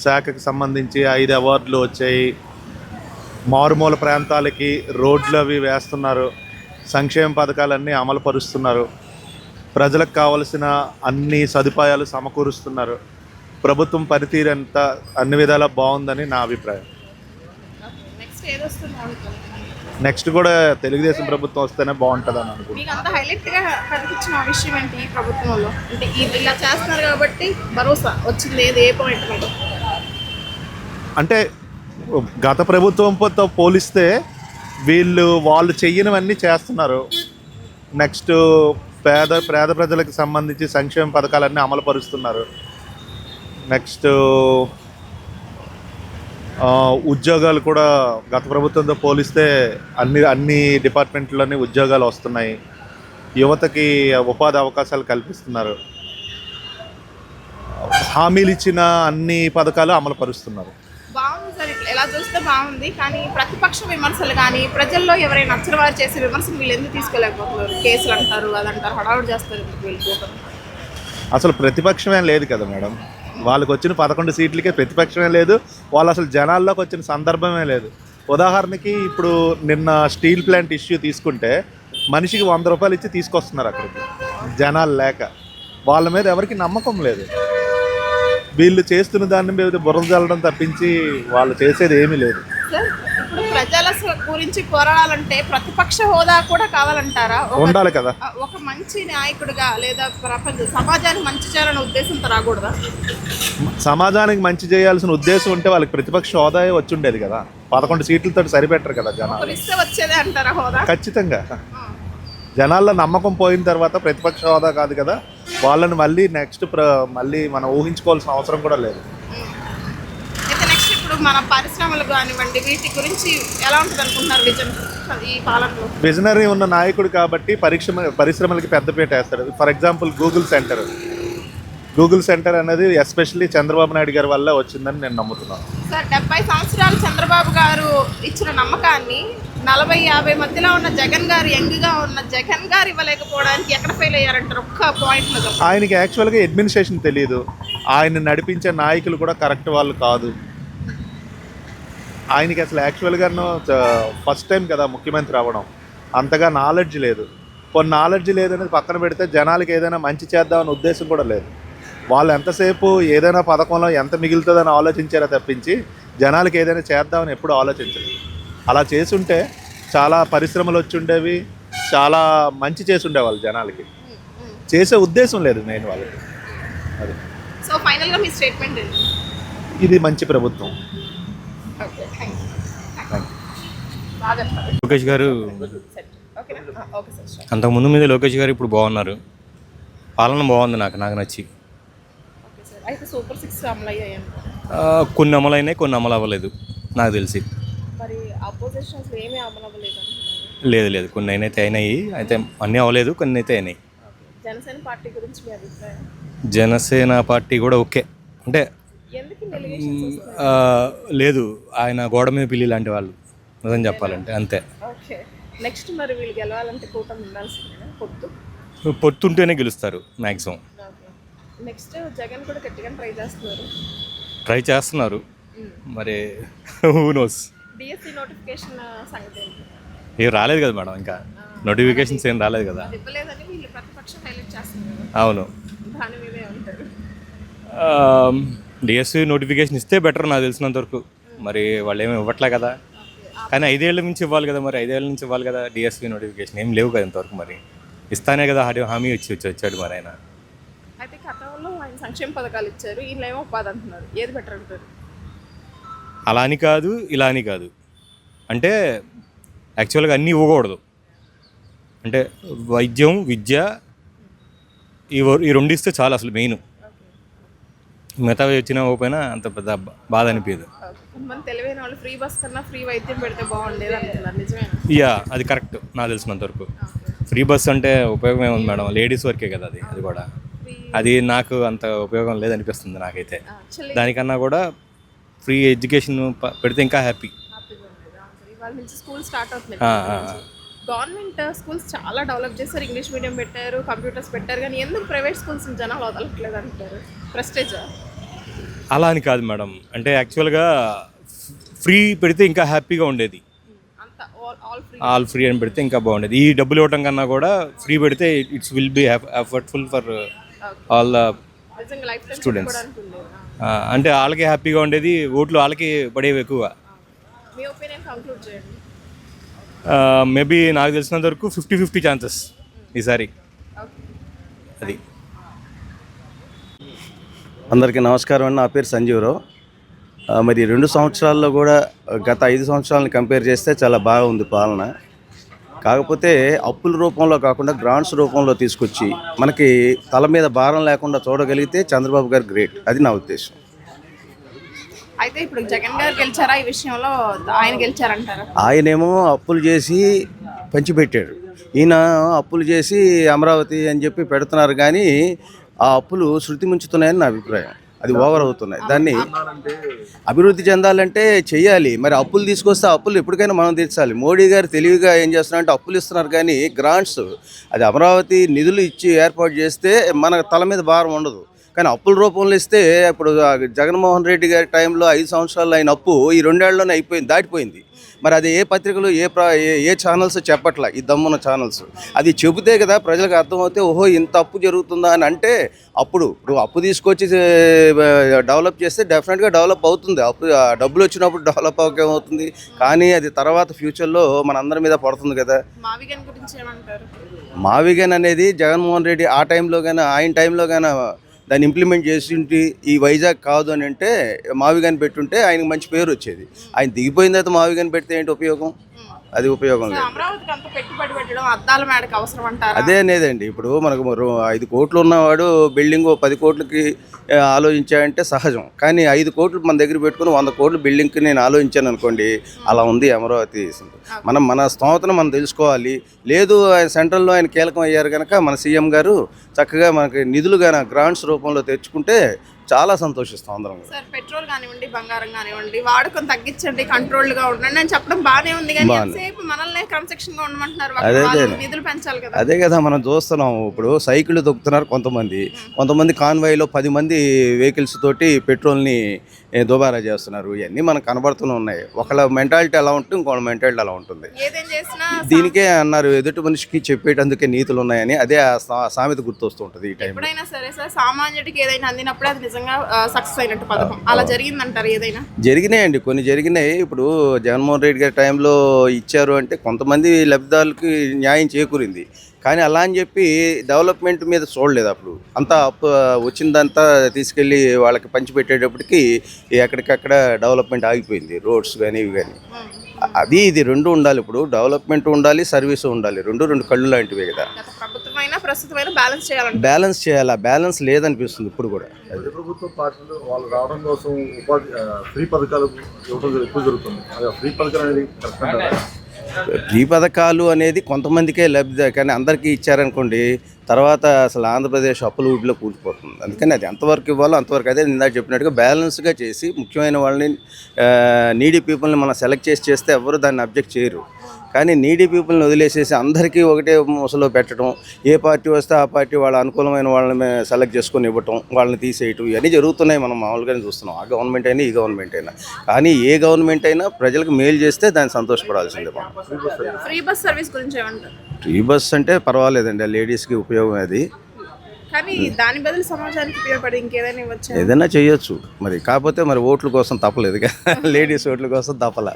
శాఖకు సంబంధించి 5 అవార్డులు వచ్చాయి. మారుమూల ప్రాంతాలకి రోడ్లు అవి వేస్తున్నారు, సంక్షేమ పథకాలన్నీ అమలు పరుస్తున్నారు, ప్రజలకు కావలసిన అన్ని సదుపాయాలు సమకూరుస్తున్నారు. ప్రభుత్వం పనితీరంతా అన్ని విధాలా బాగుందని నా అభిప్రాయం. నెక్స్ట్ కూడా తెలుగుదేశం ప్రభుత్వం వస్తేనే బాగుంటుంది అని అనుకుంటున్నాను. మీకు అంత హైలైట్గా కనిపించిన విషయం ఏంటి ఈ ప్రభుత్వంలో? అంటే ఇలా చేస్తున్నారు కాబట్టి భరోసా వచ్చింది ఏది, ఏ పాయింట్ మీద? అంటే గత ప్రభుత్వంతో పోలిస్తే వాళ్ళు చెయ్యనివన్నీ చేస్తున్నారు. నెక్స్ట్ పేద ప్రజలకు సంబంధించి సంక్షేమ పథకాలన్నీ అమలు పరుస్తున్నారు. నెక్స్ట్ ఉద్యోగాలు కూడా గత ప్రభుత్వంతో పోలిస్తే అన్ని డిపార్ట్మెంట్లోనే ఉద్యోగాలు వస్తున్నాయి. యువతకి ఉపాధి అవకాశాలు కల్పిస్తున్నారు. హామీలు ఇచ్చిన అన్ని పథకాలు అమలు పరుస్తున్నారు. బాగుంది సార్, ఇట్లా ఎలా చూస్తే బాగుంది. కానీ ప్రతిపక్ష విమర్శలు కానీ ప్రజల్లో ఎవరైనా నచ్చిన వారు చేసే విమర్శలు వీళ్ళు ఎందుకు తీసుకోలేకపోతున్నారు? కేసులు అంటారు, అదంటారు, హడావుడు చేస్తారు. వెళ్ళిపోతారు. అసలు ప్రతిపక్షమే లేదు కదా మేడం. వాళ్ళకి వచ్చిన 11 సీట్లకే ప్రతిపక్షమే లేదు. వాళ్ళు అసలు జనాల్లోకి వచ్చిన సందర్భమే లేదు. ఉదాహరణకి ఇప్పుడు నిన్న స్టీల్ ప్లాంట్ ఇష్యూ తీసుకుంటే మనిషికి 100 రూపాయలు ఇచ్చి తీసుకొస్తున్నారు అక్కడికి, జనాలు లేక. వాళ్ళ మీద ఎవరికి నమ్మకం లేదు. వీళ్ళు చేస్తున్న దాని మీద బురద జల్లడం తప్పించి వాళ్ళు చేసేది ఏమీ లేదు. సార్, ఇప్పుడు ప్రజల గురించి పోరాడాలంటే ప్రతిపక్ష హోదా కూడా కావాలంటారా? ఉండాలి కదా. ఒక మంచి నాయకుడిగా లేదా సమాజానికి మంచి చేయాలనే ఉద్దేశంతో రాకూడదా? సమాజానికి మంచి చేయాల్సిన ఉద్దేశం ఉంటే వాళ్ళకి ప్రతిపక్ష హోదా వచ్చి ఉండేది కదా. 11 సీట్లతో సరిపెట్టరు కదా జనాలు. ఇస్తే వచ్చేదే అంటారా హోదా? ఖచ్చితంగా. జనాల్లో నమ్మకం పోయిన తర్వాత ప్రతిపక్ష హోదా కాదు కదా, వాళ్ళని మళ్ళీ మళ్ళీ మనం ఊహించుకోవాల్సిన అవసరం కూడా లేదు. అయితే నెక్స్ట్ ఇప్పుడు మన పరిశ్రమలు కానివ్వండి, వీటి గురించి ఎలా ఉంటుంది అనుకుంటున్నారు విజన్ ఈ పాలనలో? విజనరీ ఉన్న నాయకుడు కాబట్టి పరిశ్రమలకి పెద్దపీట వేస్తాడు. ఫర్ ఎగ్జాంపుల్ గూగుల్ సెంటర్ అనేది ఎస్పెషల్లీ చంద్రబాబు నాయుడు గారి వల్ల వచ్చిందని నేను నమ్ముతున్నాను. సార్, 70 సంవత్సరాలు చంద్రబాబు గారు ఇచ్చిన నమ్మకాన్ని 40-50 మధ్యలో ఉన్న జగన్ గారు, యంగ్గా ఉన్న జగన్ గారు ఇవ్వలేకపోవడానికి ఎక్కడ ఫెయిల్ అయ్యారంటారు? ఒక్క పాయింట్లో ఆయనకి యాక్చువల్గా అడ్మినిస్ట్రేషన్ తెలియదు. ఆయన నడిపించే నాయకులు కూడా కరెక్ట్ వాళ్ళు కాదు. ఆయనకి అసలు యాక్చువల్గా ఫస్ట్ టైం కదా ముఖ్యమంత్రి అవ్వడం, అంతగా నాలెడ్జ్ లేదు. కొన్ని నాలెడ్జ్ లేదనేది పక్కన పెడితే జనాలకి ఏదైనా మంచి చేద్దామనే ఉద్దేశం కూడా లేదు. వాళ్ళు ఎంతసేపు ఏదైనా పథకంలో ఎంత మిగులుతుందని ఆలోచించారో తప్పించి జనాలకి ఏదైనా చేద్దామని ఎప్పుడు ఆలోచించలేదు. అలా చేసుంటే చాలా పరిశ్రమలు వచ్చి ఉండేవి, చాలా మంచి చేసి ఉండేవాళ్ళు జనాలకి. చేసే ఉద్దేశం లేదు మెయిన్ వాళ్ళకి. అది. సో ఫైనల్గా మీ స్టేట్మెంట్ ఏంటి? ఇది మంచి ప్రభుత్వం. లోకేష్ గారు అంతకుముందు మీద లోకేష్ గారు ఇప్పుడు బాగున్నారు. పాలన బాగుంది, నాకు నచ్చి. అయితే సూపర్ 6 అమలు అయ్యాయి. కొన్ని అమలు అయినాయి, కొన్ని అమలు అవ్వలేదు నాకు తెలిసి. మరి అపోజిషన్స్ ఏమీ అమలు అవ్వలేదు? లేదు, కొన్ని అయినాయి. అయితే అన్నీ అవ్వలేదు, కొన్ని అయితే అయినాయి. జనసేన పార్టీ గురించి మీ అభిప్రాయం? జనసేన పార్టీ కూడా ఓకే. అంటే లేదు, ఆయన గోడ మీద పిల్లి లాంటి వాళ్ళు, నిజం చెప్పాలంటే అంతే. ఓకే. నెక్స్ట్ మరి వీళ్ళు గెలవాలంటే కూటమి ఉండాల్సిందేనా? పొత్తుంటేనే గెలుస్తారు మ్యాక్సిమం. నెక్స్ట్ జగన్ కూడా గట్టిగా ట్రై చేస్తున్నారు. మరి హూ నోస్. డిఎస్సి నోటిఫికేషన్ సంగతి ఏం రాలేదు కదా మేడం, ఇంకా నోటిఫికేషన్స్ ఏం రాలేదు కదా. ఇవ్వలేదని వీళ్ళు ప్రతిపక్షం హైలైట్ చేస్తున్నారు. అవును, దాని మీదే ఉంటారు. డిఎస్సి నోటిఫికేషన్ ఇస్తే బెటర్ నాకు తెలిసినంత వరకు. మరి వాళ్ళు ఏమి ఇవ్వట్లే కదా. కానీ 5 ఏళ్ళ నుంచి ఇవ్వాలి కదా, మరి 5 ఏళ్ళ నుంచి ఇవ్వాలి కదా. డిఎస్సి నోటిఫికేషన్ ఏం లేవు కదా ఇంతవరకు. మరి ఇస్తానే కదా హామీ వచ్చాడు మరి ఆయన. అయితే గతంలో ఆయన సంక్షేమ పథకాలు ఇచ్చారు, ఈయన ఏమో ఉపాధి అంటున్నారు. ఏది బెటర్ అంటారు? అలా అని కాదు, ఇలా అని కాదు. అంటే యాక్చువల్గా అన్నీ ఇవ్వకూడదు. అంటే వైద్యం, విద్య ఈ 2 ఇస్తే చాలా అసలు మెయిన్. మిగతావి వచ్చినా పోయినా అంత పెద్ద బాధ అనిపించదు. కొంతమంది తెలివైన వాళ్ళు ఫ్రీ బస్ కన్నా ఫ్రీ వైద్యం పెడితే బాగుండేది అంటున్నారు. నిజమే? యా, అది కరెక్ట్ నాకు తెలిసినంత వరకు. ఫ్రీ బస్ అంటే ఉపయోగం ఏముంది మేడం, లేడీస్ వరకే కదా అది కూడా. అది నాకు అంత ఉపయోగం లేదనిపిస్తుంది నాకైతే. దానికన్నా కూడా ఫ్రీ ఎడ్యుకేషన్ పెడితే ఇంకా హ్యాపీ. వాళ్ళ నుంచి స్కూల్ స్టార్ట్ అవుతుంది. గవర్నమెంట్ స్కూల్స్ చాలా డెవలప్ చేశారు, ఇంగ్లీష్ మీడియం పెట్టారు, కంప్యూటర్స్ పెట్టారు. కానీ ఎందుకు ప్రైవేట్ స్కూల్స్ జనాలు వదలట్లేదు అంటారు? ప్రెస్టేజ్? అలా అని కాదు మేడం. అంటే యాక్చువల్గా ఫ్రీ పెడితే ఇంకా హ్యాపీగా ఉండేది. ఆల్ ఫ్రీ అని పెడితే ఇంకా బాగుండేది. ఈ డబ్బులు ఇవ్వటం కన్నా కూడా ఫ్రీ పెడితే it's will be effortful for all the students. అంటే వాళ్ళకి హ్యాపీగా ఉండేది, ఓట్లు వాళ్ళకి పడేవి ఎక్కువ. మేబీ నాకు తెలిసినంత వరకు 50-50 ఛాన్సెస్ ఈసారి. అది. అందరికీ నమస్కారం అండి. నా పేరు సంజీవరావు. మరి 2 సంవత్సరాల్లో కూడా గత 5 సంవత్సరాలను కంపేర్ చేస్తే చాలా బాగా ఉంది పాలన. కాకపోతే అప్పుల రూపంలో కాకుండా గ్రాంట్స్ రూపంలో తీసుకొచ్చి మనకి తల మీద భారం లేకుండా చూడగలిగితే చంద్రబాబు గారు గ్రేట్. అది నా ఉద్దేశం. అయితే ఇప్పుడు జగన్ గారు గెలిచారా ఈ విషయంలో? ఆయన గెలిచారంటారా? ఆయనేమో అప్పులు చేసి పంచిపెట్టాడు, ఈయన అప్పులు చేసి అమరావతి అని చెప్పి పెడుతున్నారు, కానీ ఆ అప్పులు శృతి ముంచుతున్నాయని నా అభిప్రాయం. అది ఓవర్ అవుతున్నాయి. దాన్ని అభివృద్ధి చెందాలంటే చెయ్యాలి. మరి అప్పులు తీసుకొస్తే అప్పులు ఎప్పటికైనా మనం తీర్చాలి. మోడీ గారు తెలివిగా ఏం చేస్తున్నారంటే అప్పులు ఇస్తున్నారు, కానీ గ్రాంట్స్ అది అమరావతి నిధులు ఇచ్చి ఏర్పాటు చేస్తే మన తల మీద భారం ఉండదు. కానీ అప్పుల రూపంలో ఇస్తే ఇప్పుడు జగన్మోహన్ రెడ్డి గారి టైంలో 5 సంవత్సరాలు అయిన అప్పు ఈ 2 ఏళ్లలోనే అయిపోయింది, దాటిపోయింది. మరి అది ఏ పత్రికలు ఏ ఛానల్స్ చెప్పట్లా, ఈ దమ్మున్న ఛానల్స్. అది చెబితే కదా ప్రజలకు అర్థమవుతే ఓహో ఇంత అప్పు జరుగుతుందా అని. అంటే అప్పుడు అప్పు తీసుకొచ్చి డెవలప్ చేస్తే డెఫినెట్గా డెవలప్ అవుతుంది. అప్పు డబ్బులు వచ్చినప్పుడు డెవలప్ అవుతుంది, కానీ అది తర్వాత ఫ్యూచర్లో మనందరి మీద పడుతుంది కదా. మావిగన్ గురించి ఏమంటారు? మావిగన్ అనేది జగన్మోహన్ రెడ్డి ఆ టైంలో కానీ ఆయన టైంలో కానీ దాన్ని ఇంప్లిమెంట్ చేసి ఈ వైజాగ్ కాదు అని అంటే మావిగన్ పెట్టుంటే ఆయనకు మంచి పేరు వచ్చేది. ఆయన దిగిపోయిన తర్వాత మావిగన్ పెడితే ఏంటి ఉపయోగం? అది ఉపయోగం లేదు. అమరావతికి అంత పెట్టుబడి పెట్టడం అద్దాల మేడకు అవసరం అంటారా? అదే అనేదండి. ఇప్పుడు మనకు 5 కోట్లు ఉన్నవాడు బిల్డింగ్ 10 కోట్లకి ఆలోచించాడంటే సహజం, కానీ 5 కోట్లు మన దగ్గర పెట్టుకుని 100 కోట్లు బిల్డింగ్కి నేను ఆలోచించాను అనుకోండి, అలా ఉంది అమరావతి. మన స్తోమతను మనం తెలుసుకోవాలి. లేదు ఆయన సెంట్రల్లో ఆయన కీలకం అయ్యారు కనుక మన సీఎం గారు చక్కగా మనకి నిధులు కానీ గ్రాంట్స్ రూపంలో తెచ్చుకుంటే చాలా సంతోషిస్తాం అందరం. సార్ పెట్రోల్ కానివ్వండి, బంగారం కానివ్వండి, వాడుకొని తగ్గించండి, కంట్రోల్డ్ గా ఉండండి అని చెప్పడం బాగానే ఉంది, కానీ ఎంతసేపు మనల్ని క్రమశిక్షణ గా ఉండమంటున్నారు. నిధులు పెంచాలి కదా. అదే కదా మనం చూస్తున్నాం. ఇప్పుడు సైకిళ్ళు తొక్కుతున్నారు కొంతమంది కాన్వాయ్లో 10 మంది వెహికల్స్ తోటి పెట్రోల్ని దుబారా చేస్తున్నారు. ఇవన్నీ మనకు కనబడుతూనే ఉన్నాయి. ఒకళ్ళ మెంటాలిటీ అలా ఉంటుంది, ఇంకోళ్ళ మెంటాలిటీ అలా ఉంటుంది. దీనికే అన్నారు ఎదుటి మనిషికి చెప్పేటందుకే నీతులు ఉన్నాయని. అదే సామెత గుర్తొస్తూ ఉంటుంది ఈ టైం. ఎప్పుడైనా సరే సార్ సామాన్యుడికి ఏదైనా అందినప్పుడు అది నిజంగా సక్సెస్ అయినట్టు పథకం అలా జరిగిందంటారు? ఏదైనా జరిగినాయండి, కొన్ని జరిగినాయి. ఇప్పుడు జగన్మోహన్ రెడ్డి గారి టైంలో ఇచ్చారు అంటే కొంతమంది లబ్ధిదారులకి న్యాయం చేకూరింది, కానీ అలా అని చెప్పి డెవలప్మెంట్ మీద చూడలేదు. అప్పుడు అంతా వచ్చిందంతా తీసుకెళ్ళి వాళ్ళకి పంచిపెట్టేటప్పటికి ఎక్కడికక్కడ డెవలప్మెంట్ ఆగిపోయింది, రోడ్స్ కానీ ఇవి కానీ. అది ఇది 2 ఉండాలి. ఇప్పుడు డెవలప్మెంట్ ఉండాలి, సర్వీస్ ఉండాలి. 2 కళ్ళు లాంటివే కదా. బ్యాలెన్స్ చేయాలి. బ్యాలెన్స్ లేదనిపిస్తుంది ఇప్పుడు కూడా. ప్రభుత్వ పార్టీలు వాళ్ళు రావడం కోసం ఉపాధి ఫ్రీ పథకాలు ఇవ్వడం ఎక్కువ జరుగుతుంది. ఫ్రీ పథకాలు అనేది కరెక్ట్ అంటారా? ఫ్రీ పథకాలు అనేది కొంతమందికే లబ్ధి, కానీ అందరికీ ఇచ్చారనుకోండి తర్వాత అసలు ఆంధ్రప్రదేశ్ అప్పుల ఊడిలో కూలిపోతుంది. అందుకని అది ఎంతవరకు ఇవ్వాలో అంతవరకు, అదే ఇందాక చెప్పినట్టుగా బ్యాలెన్స్గా చేసి ముఖ్యమైన వాళ్ళని నీడీ పీపుల్ని మనం సెలెక్ట్ చేస్తే ఎవరు దాన్ని అబ్జెక్ట్ చేయరు. కానీ నీడీ పీపుల్ని వదిలేసేసి అందరికీ ఒకటే ముసలో పెట్టడం, ఏ పార్టీ వస్తే ఆ పార్టీ వాళ్ళ అనుకూలమైన వాళ్ళని సెలెక్ట్ చేసుకొని ఇవ్వటం, వాళ్ళని తీసేయటం, ఇవన్నీ జరుగుతున్నాయి. మనం మామూలుగానే చూస్తున్నాం. ఆ గవర్నమెంట్ అయినా ఈ గవర్నమెంట్ అయినా. కానీ ఏ గవర్నమెంట్ అయినా ప్రజలకు మేలు చేస్తే దాన్ని సంతోషపడాల్సిందే. మనం ఫ్రీ బస్ సర్వీస్ గురించి ఏమంటారు? ఫ్రీ బస్ అంటే పర్వాలేదండి, లేడీస్కి ఉపయోగం అది. కానీ దాని బదులు సమాజానికి ఉపయోగపడి ఇంకేదైనా ఇవ్వచ్చు, ఏదైనా చేయొచ్చు. మరి కాకపోతే మరి ఓట్ల కోసం తప్పలేదు కదా, లేడీస్ ఓట్ల కోసం తప్పలే.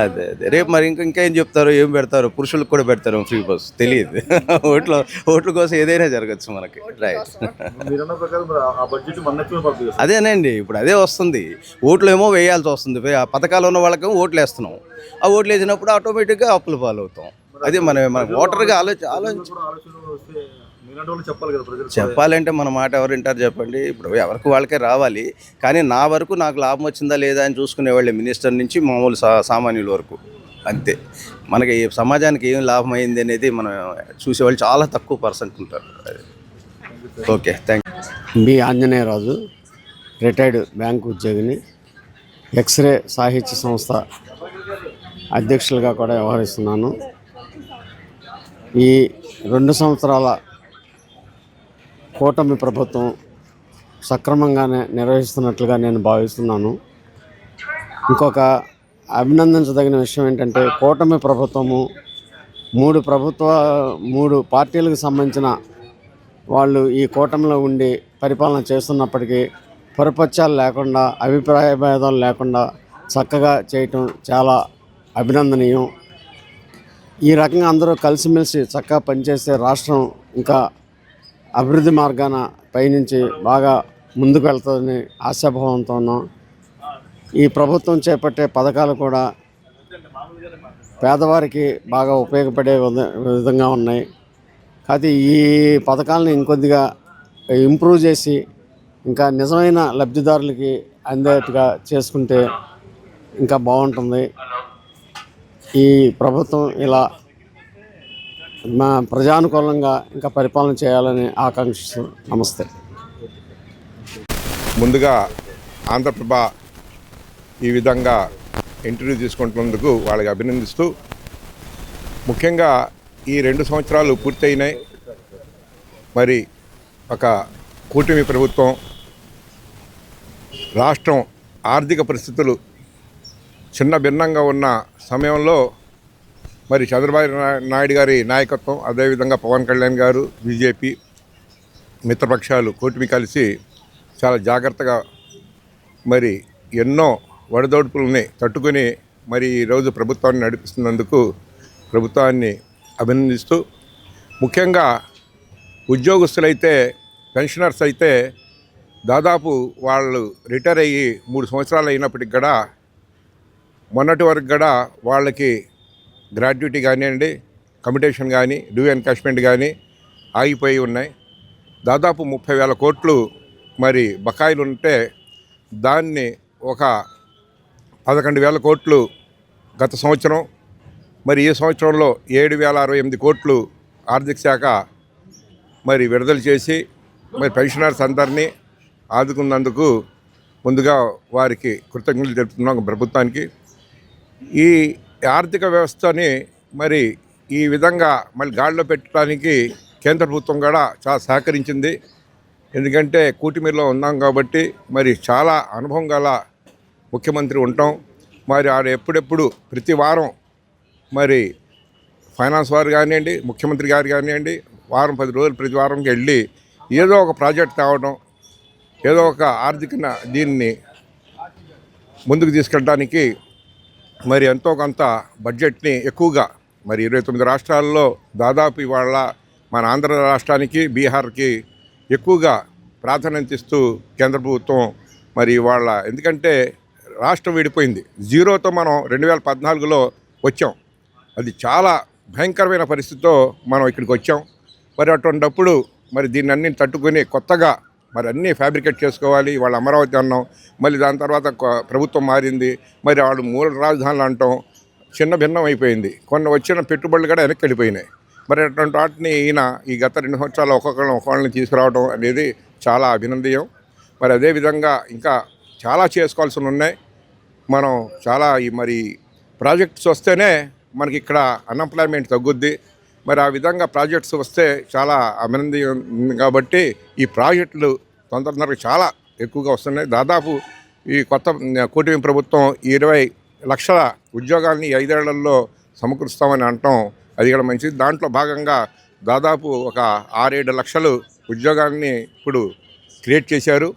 అదే రేపు మరి ఇంకా ఏం చెప్తారో ఏం పెడతారో, పురుషులకు కూడా పెడతారు ఫ్రీ బస్, తెలియదు. ఓట్ల కోసం ఏదైనా జరగచ్చు మనకి. రైట్. అదేనండి, ఇప్పుడు అదే వస్తుంది. ఓట్లు ఏమో వేయాల్సి వస్తుంది. ఆ పథకాలు ఉన్న వాళ్ళకేమో ఓట్లు వేస్తున్నాం. ఆ ఓట్లు వేసినప్పుడు ఆటోమేటిక్గా అప్పులు పాలవుతాం. అదే మన ఓటర్గా ఆలోచించి చెప్పాలంటే మన మాట ఎవరు వింటారు చెప్పండి. ఇప్పుడు ఎవరికి వాళ్ళకే రావాలి, కానీ నా వరకు నాకు లాభం వచ్చిందా లేదా అని చూసుకునేవాళ్ళే, మినిస్టర్ నుంచి మామూలు సామాన్యుల వరకు. అంతే. మనకి సమాజానికి ఏం లాభం అయింది అనేది మనం చూసేవాళ్ళు చాలా తక్కువ పర్సెంట్ ఉంటారు. Okay, thank you. B Anjaneyaraju, retired bank ఉద్యోగిని, ఎక్స్రే సాహిత్య సంస్థ అధ్యక్షులుగా కూడా వ్యవహరిస్తున్నాను. ఈ 2 సంవత్సరాల కూటమి ప్రభుత్వం సక్రమంగానే నిర్వహిస్తున్నట్లుగా నేను భావిస్తున్నాను. ఇంకొక అభినందించదగిన విషయం ఏంటంటే, కూటమి ప్రభుత్వము 3 పార్టీలకు సంబంధించిన వాళ్ళు ఈ కూటమిలో ఉండి పరిపాలన చేస్తున్నప్పటికీ పొరపచ్చాలు లేకుండా, అభిప్రాయ భేదాలు లేకుండా చక్కగా చేయటం చాలా అభినందనీయం. ఈ రకంగా అందరూ కలిసిమెలిసి చక్కగా పనిచేస్తే రాష్ట్రం ఇంకా అభివృద్ధి మార్గాన పయనించి బాగా ముందుకు వెళ్తుందని ఆశాభావంతో ఉన్నాం. ఈ ప్రభుత్వం చేపట్టే పథకాలు కూడా పేదవారికి బాగా ఉపయోగపడే విధంగా ఉన్నాయి. కాకపోతే ఈ పథకాలను ఇంకొద్దిగా ఇంప్రూవ్ చేసి ఇంకా నిజమైన లబ్ధిదారులకి అందేట్టుగా చేసుకుంటే ఇంకా బాగుంటుంది. ఈ ప్రభుత్వం ఇలా మా ప్రజానుకూలంగా ఇంకా పరిపాలన చేయాలని ఆకాంక్షిస్తూ నమస్తే. ముందుగా ఆంధ్రప్రభ ఈ విధంగా ఇంటర్వ్యూ తీసుకుంటున్నందుకు వాళ్ళకి అభినందిస్తూ, ముఖ్యంగా ఈ 2 సంవత్సరాలు పూర్తయినాయి. మరి ఒక కూటమి ప్రభుత్వం, రాష్ట్రం ఆర్థిక పరిస్థితులు చిన్న భిన్నంగా ఉన్న సమయంలో మరి చంద్రబాబు నాయుడు గారి నాయకత్వం, అదేవిధంగా పవన్ కళ్యాణ్ గారు, బీజేపీ మిత్రపక్షాలు కూటమి కలిసి చాలా జాగ్రత్తగా మరి ఎన్నో వడదొడుపులని తట్టుకుని మరి ఈరోజు ప్రభుత్వాన్ని నడిపిస్తున్నందుకు ప్రభుత్వాన్ని అభినందిస్తూ, ముఖ్యంగా ఉద్యోగస్తులైతే, పెన్షనర్స్ అయితే దాదాపు వాళ్ళు రిటైర్ అయ్యి 3 సంవత్సరాలు అయినప్పటికి కూడా మొన్నటి వరకు కూడా వాళ్ళకి గ్రాడ్యుటీ కానివ్వండి, కమ్యూటేషన్ కానీ, డ్యూ ఎన్కాష్మెంట్ కానీ ఆగిపోయి ఉన్నాయి. దాదాపు 30,000 కోట్లు మరి బకాయిలు ఉంటే దాన్ని ఒక 11,000 కోట్లు గత సంవత్సరం, మరి ఈ సంవత్సరంలో 7,068 కోట్లు ఆర్థిక శాఖ మరి విడుదల చేసి మరి పెన్షనర్స్ అందరినీ ఆదుకున్నందుకు ముందుగా వారికి కృతజ్ఞతలు తెలుపుతున్నాం ప్రభుత్వానికి. ఈ ఆర్థిక వ్యవస్థని మరి ఈ విధంగా మళ్ళీ గాడిలో పెట్టడానికి కేంద్ర ప్రభుత్వం కూడా చాలా సహకరించింది. ఎందుకంటే కూటమిలో ఉన్నాం కాబట్టి మరి చాలా అనుభవం గల ముఖ్యమంత్రి ఉంటాం. మరి ఆడ ఎప్పుడెప్పుడు ప్రతి వారం మరి ఫైనాన్స్ వారు కానివ్వండి, ముఖ్యమంత్రి గారు కానివ్వండి, వారం 10 రోజులు ప్రతి వారంకి వెళ్ళి ఏదో ఒక ప్రాజెక్ట్ తేవడం, ఏదో ఒక ఆర్థిక దీన్ని ముందుకు తీసుకెళ్ళడానికి మరి ఎంతో కొంత బడ్జెట్ని ఎక్కువగా మరి 29 రాష్ట్రాల్లో దాదాపు ఇవాళ మన ఆంధ్ర రాష్ట్రానికి, బీహార్కి ఎక్కువగా ప్రాధాన్యత ఇస్తూ కేంద్ర ప్రభుత్వం మరి ఇవాళ, ఎందుకంటే రాష్ట్రం విడిపోయింది, జీరోతో మనం 2014లో వచ్చాం. అది చాలా భయంకరమైన పరిస్థితితో మనం ఇక్కడికి వచ్చాం. మరి అటువంటిప్పుడు మరి దీన్ని అన్ని తట్టుకొని కొత్తగా మరి అన్నీ ఫ్యాబ్రికేట్ చేసుకోవాలి. వాళ్ళ అమరావతి అన్నాం, మళ్ళీ దాని తర్వాత ప్రభుత్వం మారింది, మరి వాళ్ళు మూల రాజధానులు అంటాం, చిన్న భిన్నం అయిపోయింది. కొన్ని వచ్చిన పెట్టుబడులు కూడా వెనక్కి వెళ్ళిపోయినాయి. మరి అటువంటి వాటిని ఈయన ఈ గత 2 సంవత్సరాలు ఒక్కొక్కరిని తీసుకురావడం అనేది చాలా అభినందనీయం. మరి అదేవిధంగా ఇంకా చాలా చేసుకోవాల్సి ఉన్నాయి. మనం చాలా మరి ప్రాజెక్ట్స్ వస్తేనే మనకి ఇక్కడ అన్ఎంప్లాయ్మెంట్ తగ్గుద్ది. మరి ఆ విధంగా ప్రాజెక్ట్స్ వస్తే చాలా అభినందనీయం కాబట్టి ఈ ప్రాజెక్టులు తొందరగా చాలా ఎక్కువగా వస్తున్నాయి. దాదాపు ఈ కొత్త కూటమి ప్రభుత్వం 20 లక్షల ఉద్యోగాల్ని 5 ఏళ్లలో సమకూరుస్తామని అంటాం. అది కూడా మంచిది. దాంట్లో భాగంగా దాదాపు ఒక 6-7 లక్షలు ఉద్యోగాల్ని ఇప్పుడు క్రియేట్ చేశారు.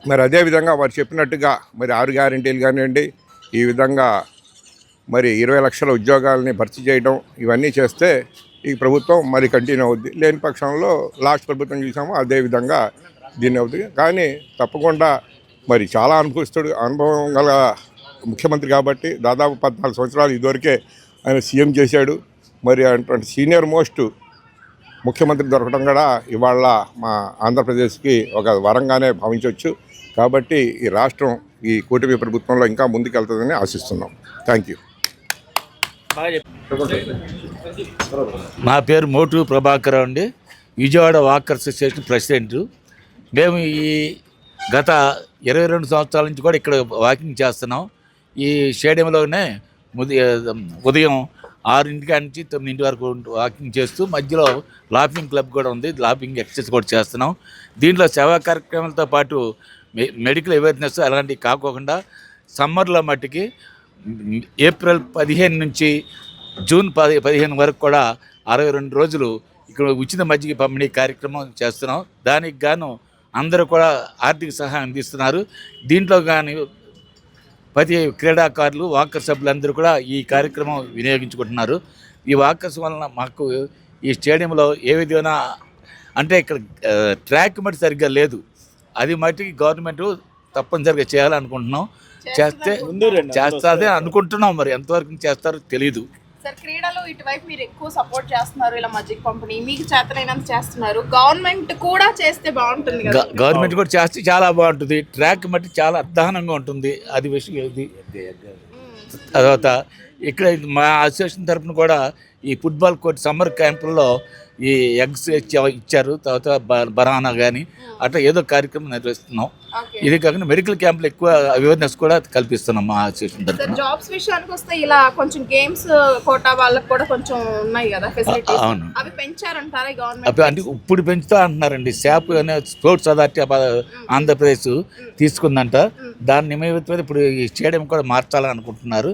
మరి అదేవిధంగా వారు చెప్పినట్టుగా మరి 6 గ్యారెంటీలు కానివ్వండి, ఈ విధంగా మరి 20 లక్షల ఉద్యోగాలని భర్తీ చేయడం, ఇవన్నీ చేస్తే ఈ ప్రభుత్వం మరి కంటిన్యూ అవుద్ది. లేని పక్షంలో లాస్ట్ ప్రభుత్వం చూసాము అదేవిధంగా దీన్ని అవుతుంది. కానీ తప్పకుండా మరి చాలా అనుభవం గల ముఖ్యమంత్రి కాబట్టి దాదాపు 14 సంవత్సరాలు ఇదివరకే ఆయన సీఎం చేశాడు. మరి అటువంటి సీనియర్ మోస్ట్ ముఖ్యమంత్రి దొరకడం కూడా ఇవాళ మా ఆంధ్రప్రదేశ్కి ఒక వరంగానే భావించవచ్చు. కాబట్టి ఈ రాష్ట్రం ఈ కూటమి ప్రభుత్వంలో ఇంకా ముందుకెళ్తుందని ఆశిస్తున్నాం. Thank you. నా పేరు మోటు ప్రభాకర్ అండి, విజయవాడ వాకర్స్ అసోసియేషన్ ప్రెసిడెంట్. మేము ఈ గత 22 సంవత్సరాల నుంచి కూడా ఇక్కడ వాకింగ్ చేస్తున్నాం. ఈ స్టేడియంలోనే ఉదయం 6 నుంచి 9 వరకు వాకింగ్ చేస్తూ మధ్యలో లాఫింగ్ క్లబ్ కూడా ఉంది, లాఫింగ్ ఎక్సర్సైజ్ కూడా చేస్తున్నాం. దీంట్లో సేవా కార్యక్రమాలతో పాటు మెడికల్ అవేర్నెస్ అలాంటివి కాకోకుండా సమ్మర్లో మట్టికి ఏప్రిల్ 15 నుంచి జూన్ 15 వరకు కూడా 62 రోజులు ఇక్కడ ఉచిత మజ్జిగ పంపిణీ కార్యక్రమం చేస్తున్నాం. దానికి గాను అందరూ కూడా ఆర్థిక సహాయం అందిస్తున్నారు. దీంట్లో కానీ ప్రతి క్రీడాకారులు, వాకర్ సభ్యులందరూ కూడా ఈ కార్యక్రమం వినియోగించుకుంటున్నారు. ఈ వాకర్స్ వలన మాకు ఈ స్టేడియంలో ఏ విధమైన అంటే ఇక్కడ ట్రాక్ మట్టి సరిగ్గా లేదు, అది మట్టికి గవర్నమెంట్ తప్పనిసరిగా చేయాలనుకుంటున్నాం. చేస్తే అనుకుంటున్నాం, మరి ఎంతవరకు చేస్తారో తెలియదు. సార్ క్రీడలు ఇటువైపు మీరు ఎక్కువ సపోర్ట్ చేస్తున్నారు, ఇలా మజిక్ పంపిణీ మీకు చేతనైనంత చేస్తున్నారు. గవర్నమెంట్ కూడా చేస్తే బాగుంటుంది కదా. గవర్నమెంట్ కూడా చేస్తే చాలా బాగుంటుంది. ట్రాక్ మట్టి చాలా అధ్వానంగా ఉంటుంది. అది విషయం ఇది. తర్వాత ఇక్కడ మా అసోసియేషన్ తరఫున కూడా ఈ ఫుట్బాల్ కోర్ట్ సమ్మర్ క్యాంపుల్లో ఈ ఎగ్స్ ఇచ్చారు. తర్వాత బనానా కానీ అట్లా ఏదో కార్యక్రమం నిర్వహిస్తున్నాం. ఇది కాకుండా మెడికల్ క్యాంపులు ఎక్కువ అవేర్నెస్ కూడా కల్పిస్తున్నాం మా అసోసియేషన్ తరఫున. జాబ్స్ విషయానికి వస్తే ఇలా కొంచెం గేమ్స్ కోటా వాళ్ళకి కూడా కొంచెం ఉన్నాయి కదా ఫెసిలిటీస్, అవును. అవి పెంచారంటారా గవర్నమెంట్? అంటే ఇప్పుడు పెంచుతా అంటున్నారండి. శాప్ అనే స్పోర్ట్స్ అథారిటీ ఆంధ్రప్రదేశ్ తీసుకుందంట. దాని నిమిత్తం ఇప్పుడు ఈ స్టేడియం కూడా మార్చాలని అనుకుంటున్నారు.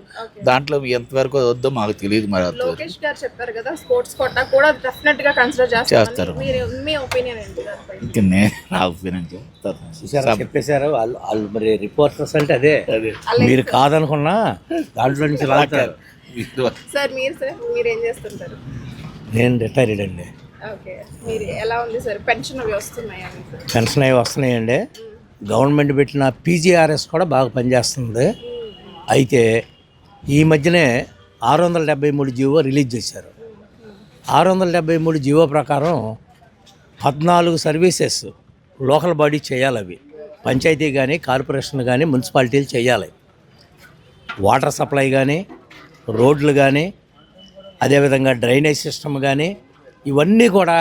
దాంట్లో ఎంతవరకు వద్దో మాకు తెలియదు. మరి లోకేష్ గారు చెప్పారు కదా స్పోర్ట్స్ కోటా కూడా డెఫినెట్ గా కన్సిడర్ చేస్తారు. మీ ఒపీనియన్ ఏంటి దానిపై? నా ఒపీనియన్ చెప్పేశారు వాళ్ళు మరి రిపోర్టర్స్ అంటే అదే మీరు కాదనుకున్నా దాంట్లో నుంచి రాస్తారు. సార్ మీరు ఏం చేస్తుంటారు? నేను రిటైర్డ్ అండి. ఓకే, మీరు ఎలా ఉంది సార్? పెన్షన్ అవి వస్తున్నాయా మీకు? పెన్షన్ అవి వస్తున్నాయండి. గవర్నమెంట్ పెట్టిన పీజీఆర్ఎస్ కూడా బాగా పనిచేస్తుంది. అయితే ఈ మధ్యనే 673 జీవో రిలీజ్ చేశారు. 673 జీవో ప్రకారం 14 సర్వీసెస్ లోకల్ బాడీ చేయాలి. అవి పంచాయతీ కానీ కార్పొరేషన్ కానీ మున్సిపాలిటీలు చేయాలి. వాటర్ సప్లై కానీ రోడ్లు కానీ అదేవిధంగా డ్రైనేజ్ సిస్టమ్ కానీ ఇవన్నీ కూడా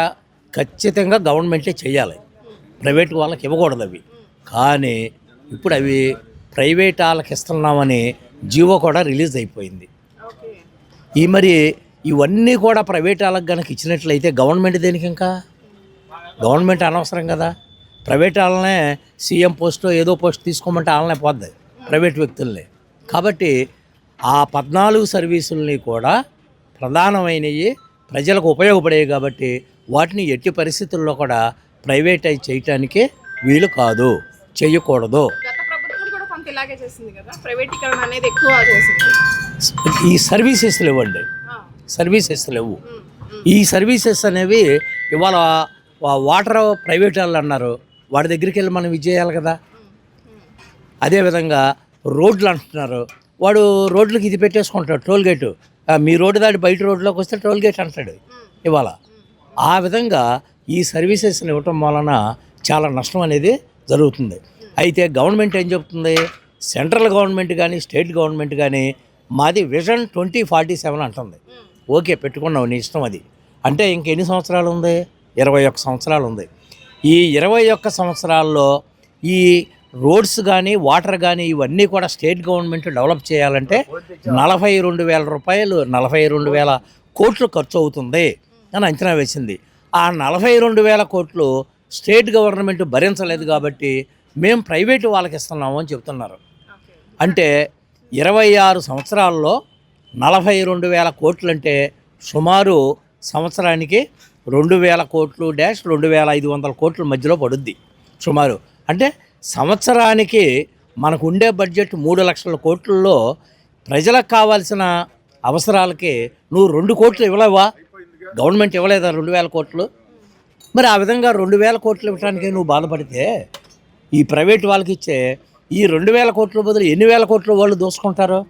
ఖచ్చితంగా గవర్నమెంటే చేయాలి. ప్రైవేట్ వాళ్ళకి ఇవ్వకూడదు అవి. కానీ ఇప్పుడు అవి ప్రైవేట్ వాళ్ళకి ఇస్తున్నామని జీవో కూడా రిలీజ్ అయిపోయింది. ఈ మరి ఇవన్నీ కూడా ప్రైవేట్ వాళ్ళకి కనుక ఇచ్చినట్లయితే గవర్నమెంట్ దేనికి? ఇంకా గవర్నమెంట్ అనవసరం కదా. ప్రైవేట్ వాళ్ళనే సీఎం పోస్టు ఏదో పోస్ట్ తీసుకోమంటే వాళ్ళనే పోద్ది ప్రైవేట్ వ్యక్తుల్ని. కాబట్టి ఆ 14 సర్వీసుల్ని కూడా ప్రధానమైనవి ప్రజలకు ఉపయోగపడేవి కాబట్టి వాటిని ఎట్టి పరిస్థితుల్లో కూడా ప్రైవేటైజ్ చేయటానికి వీలు కాదు, చేయకూడదు. గత ప్రభుత్వం కూడా కొంత ఇలాగే చేసింది కదా, ప్రైవేటీకరణ అనేది ఎక్కువ చేసింది. ఈ సర్వీసెస్లు ఇవ్వండి, సర్వీసెస్ లేవు. ఈ సర్వీసెస్ అనేవి ఇవాళ వాటర్ ప్రైవేట్ వాళ్ళు అన్నారు, వాడి దగ్గరికి వెళ్ళి మనం ఇది చేయాలి కదా. అదేవిధంగా రోడ్లు అంటున్నారు, వాడు రోడ్లకి ఇది పెట్టేసుకుంటాడు టోల్ గేటు. మీ రోడ్డు దాటి బయట రోడ్లోకి వస్తే టోల్ గేట్ అంటాడు ఇవాళ. ఆ విధంగా ఈ సర్వీసెస్ని ఇవ్వటం వలన చాలా నష్టం అనేది జరుగుతుంది. అయితే గవర్నమెంట్ ఏం చెప్తుంది? సెంట్రల్ గవర్నమెంట్ కానీ స్టేట్ గవర్నమెంట్ కానీ మాది విజన్ 2047 అంటుంది. ఓకే, పెట్టుకున్నావు, నీ ఇష్టం అది. అంటే ఇంకెన్ని సంవత్సరాలు ఉంది? 21 సంవత్సరాలు ఉంది. ఈ 21 సంవత్సరాల్లో ఈ రోడ్స్ కానీ వాటర్ కానీ ఇవన్నీ కూడా స్టేట్ గవర్నమెంట్ డెవలప్ చేయాలంటే 42,000 రూపాయలు 42,000 కోట్లు ఖర్చు అవుతుంది అని అంచనా వేసింది. ఆ 42,000 కోట్లు స్టేట్ గవర్నమెంట్ భరించలేదు కాబట్టి మేము ప్రైవేటు వాళ్ళకి ఇస్తున్నాము అని చెప్తున్నారు. అంటే 26 సంవత్సరాల్లో 42,000 కోట్లు అంటే సుమారు సంవత్సరానికి 2,000 కోట్లు డాష్ 2,500 కోట్ల మధ్యలో పడుద్ది సుమారు. అంటే సంవత్సరానికి మనకు ఉండే బడ్జెట్ 3 లక్షల కోట్లలో ప్రజలకు కావాల్సిన అవసరాలకి నువ్వు 2 కోట్లు ఇవ్వలేవా? గవర్నమెంట్ ఇవ్వలేదా 2,000 కోట్లు? మరి ఆ విధంగా 2,000 కోట్లు ఇవ్వడానికి నువ్వు బాధపడితే ఈ ప్రైవేట్ వాళ్ళకి ఇచ్చే ఈ 2,000 కోట్ల బదులు ఎన్ని వేల కోట్లు వాళ్ళు దోసుకుంటారు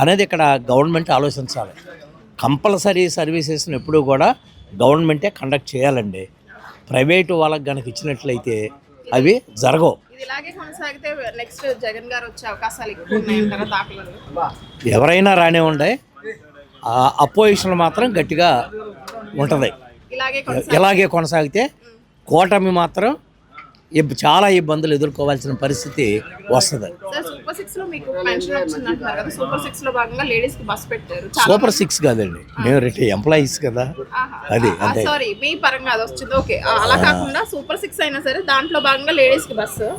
అనేది ఇక్కడ గవర్నమెంట్ ఆలోచించాలి. కంపల్సరీ సర్వీసెస్ని ఎప్పుడూ కూడా గవర్నమెంటే కండక్ట్ చేయాలండి. ప్రైవేటు వాళ్ళకి కనుక ఇచ్చినట్లయితే అవి జరగవు. ఇలాగే కొనసాగితే నెక్స్ట్ జగన్ గారు వచ్చే అవకాశాలు ఎక్కువ ఉన్నాయంటారా దాఖలు? ఎవరైనా రానివ్వండి, అపోజిషన్ మాత్రం గట్టిగా ఉంటుంది. ఇలాగే కొనసాగితే కూటమి మాత్రం చాలా ఇబ్బందులు ఎదుర్కోవాల్సిన పరిస్థితి వస్తుంది. సూపర్ 6 లో మీకు పెన్షన్ వచ్చిందంటున్నారు కదా, సూపర్ 6 లో భాగంగా లేడీస్ కి బస్ పెట్టారు. సూపర్ 6 కాదండి, మేము ఎంప్లాయీస్ కదా, అది అంతే. సారీ, మీ పరంగా అది వచ్చింది. ఓకే, అలా కాకుండా సూపర్ 6 అయినా సరే దాంట్లో భాగంగా లేడీస్ కి బస్సు,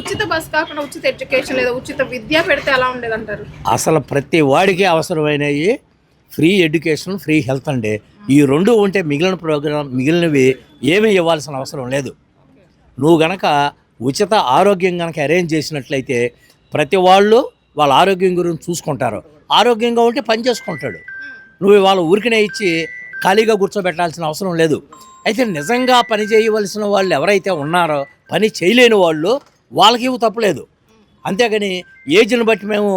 ఉచిత బస్ కాకుండా ఉచిత ఎడ్యుకేషన్ లేదా ఉచిత విద్య పెడితే ఎలా ఉండేది అంటారు? అసలు ప్రతి వాడికి అవసరమైనవి ఫ్రీ ఎడ్యుకేషన్, ఫ్రీ హెల్త్ అండి. ఈ రెండు ఉంటే మిగిలినవి ఏమీ ఇవ్వాల్సిన అవసరం లేదు. నువ్వు గనక ఉచిత ఆరోగ్యం కనుక అరేంజ్ చేసినట్లయితే ప్రతి వాళ్ళు వాళ్ళ ఆరోగ్యం గురించి చూసుకుంటారు. ఆరోగ్యంగా ఉంటే పని చేసుకుంటాడు. నువ్వు వాళ్ళ ఊరికినే ఇచ్చి ఖాళీగా కూర్చోబెట్టాల్సిన అవసరం లేదు. అయితే నిజంగా పని చేయవలసిన వాళ్ళు ఎవరైతే ఉన్నారో, పని చేయలేని వాళ్ళు, వాళ్ళకి ఇవి తప్పలేదు. అంతేగాని ఏజ్ని బట్టి మేము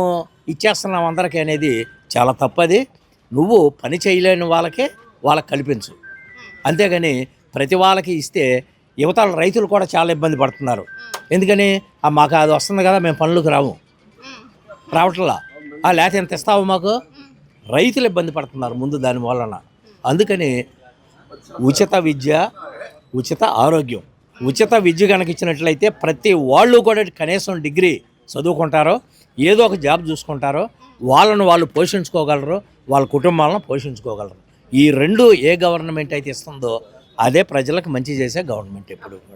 ఇచ్చేస్తున్నాం అందరికీ అనేది చాలా తప్పది. నువ్వు పని చేయలేని వాళ్ళకి కల్పించు. అంతేగాని ప్రతి వాళ్ళకి ఇస్తే యువతల రైతులు కూడా చాలా ఇబ్బంది పడుతున్నారు. ఎందుకని మాకు అది వస్తుంది కదా, మేము పనులకు రావట్లా, లేకపోతే ఎంత ఇస్తావు మాకు, రైతులు ఇబ్బంది పడుతున్నారు ముందు దాని వలన. అందుకని ఉచిత విద్య, ఉచిత ఆరోగ్యం, ఉచిత విద్య కనుక ఇచ్చినట్లయితే ప్రతి వాళ్ళు కూడా కనీసం డిగ్రీ చదువుకుంటారో, ఏదో ఒక జాబ్ చూసుకుంటారో, వాళ్ళను వాళ్ళు పోషించుకోగలరు, వాళ్ళ కుటుంబాలను పోషించుకోగలరు. ఈ రెండు ఏ గవర్నమెంట్ అయితే ఇస్తుందో అదే ప్రజలకు మంచి చేసే గవర్నమెంట్ ఎప్పుడు కూడా.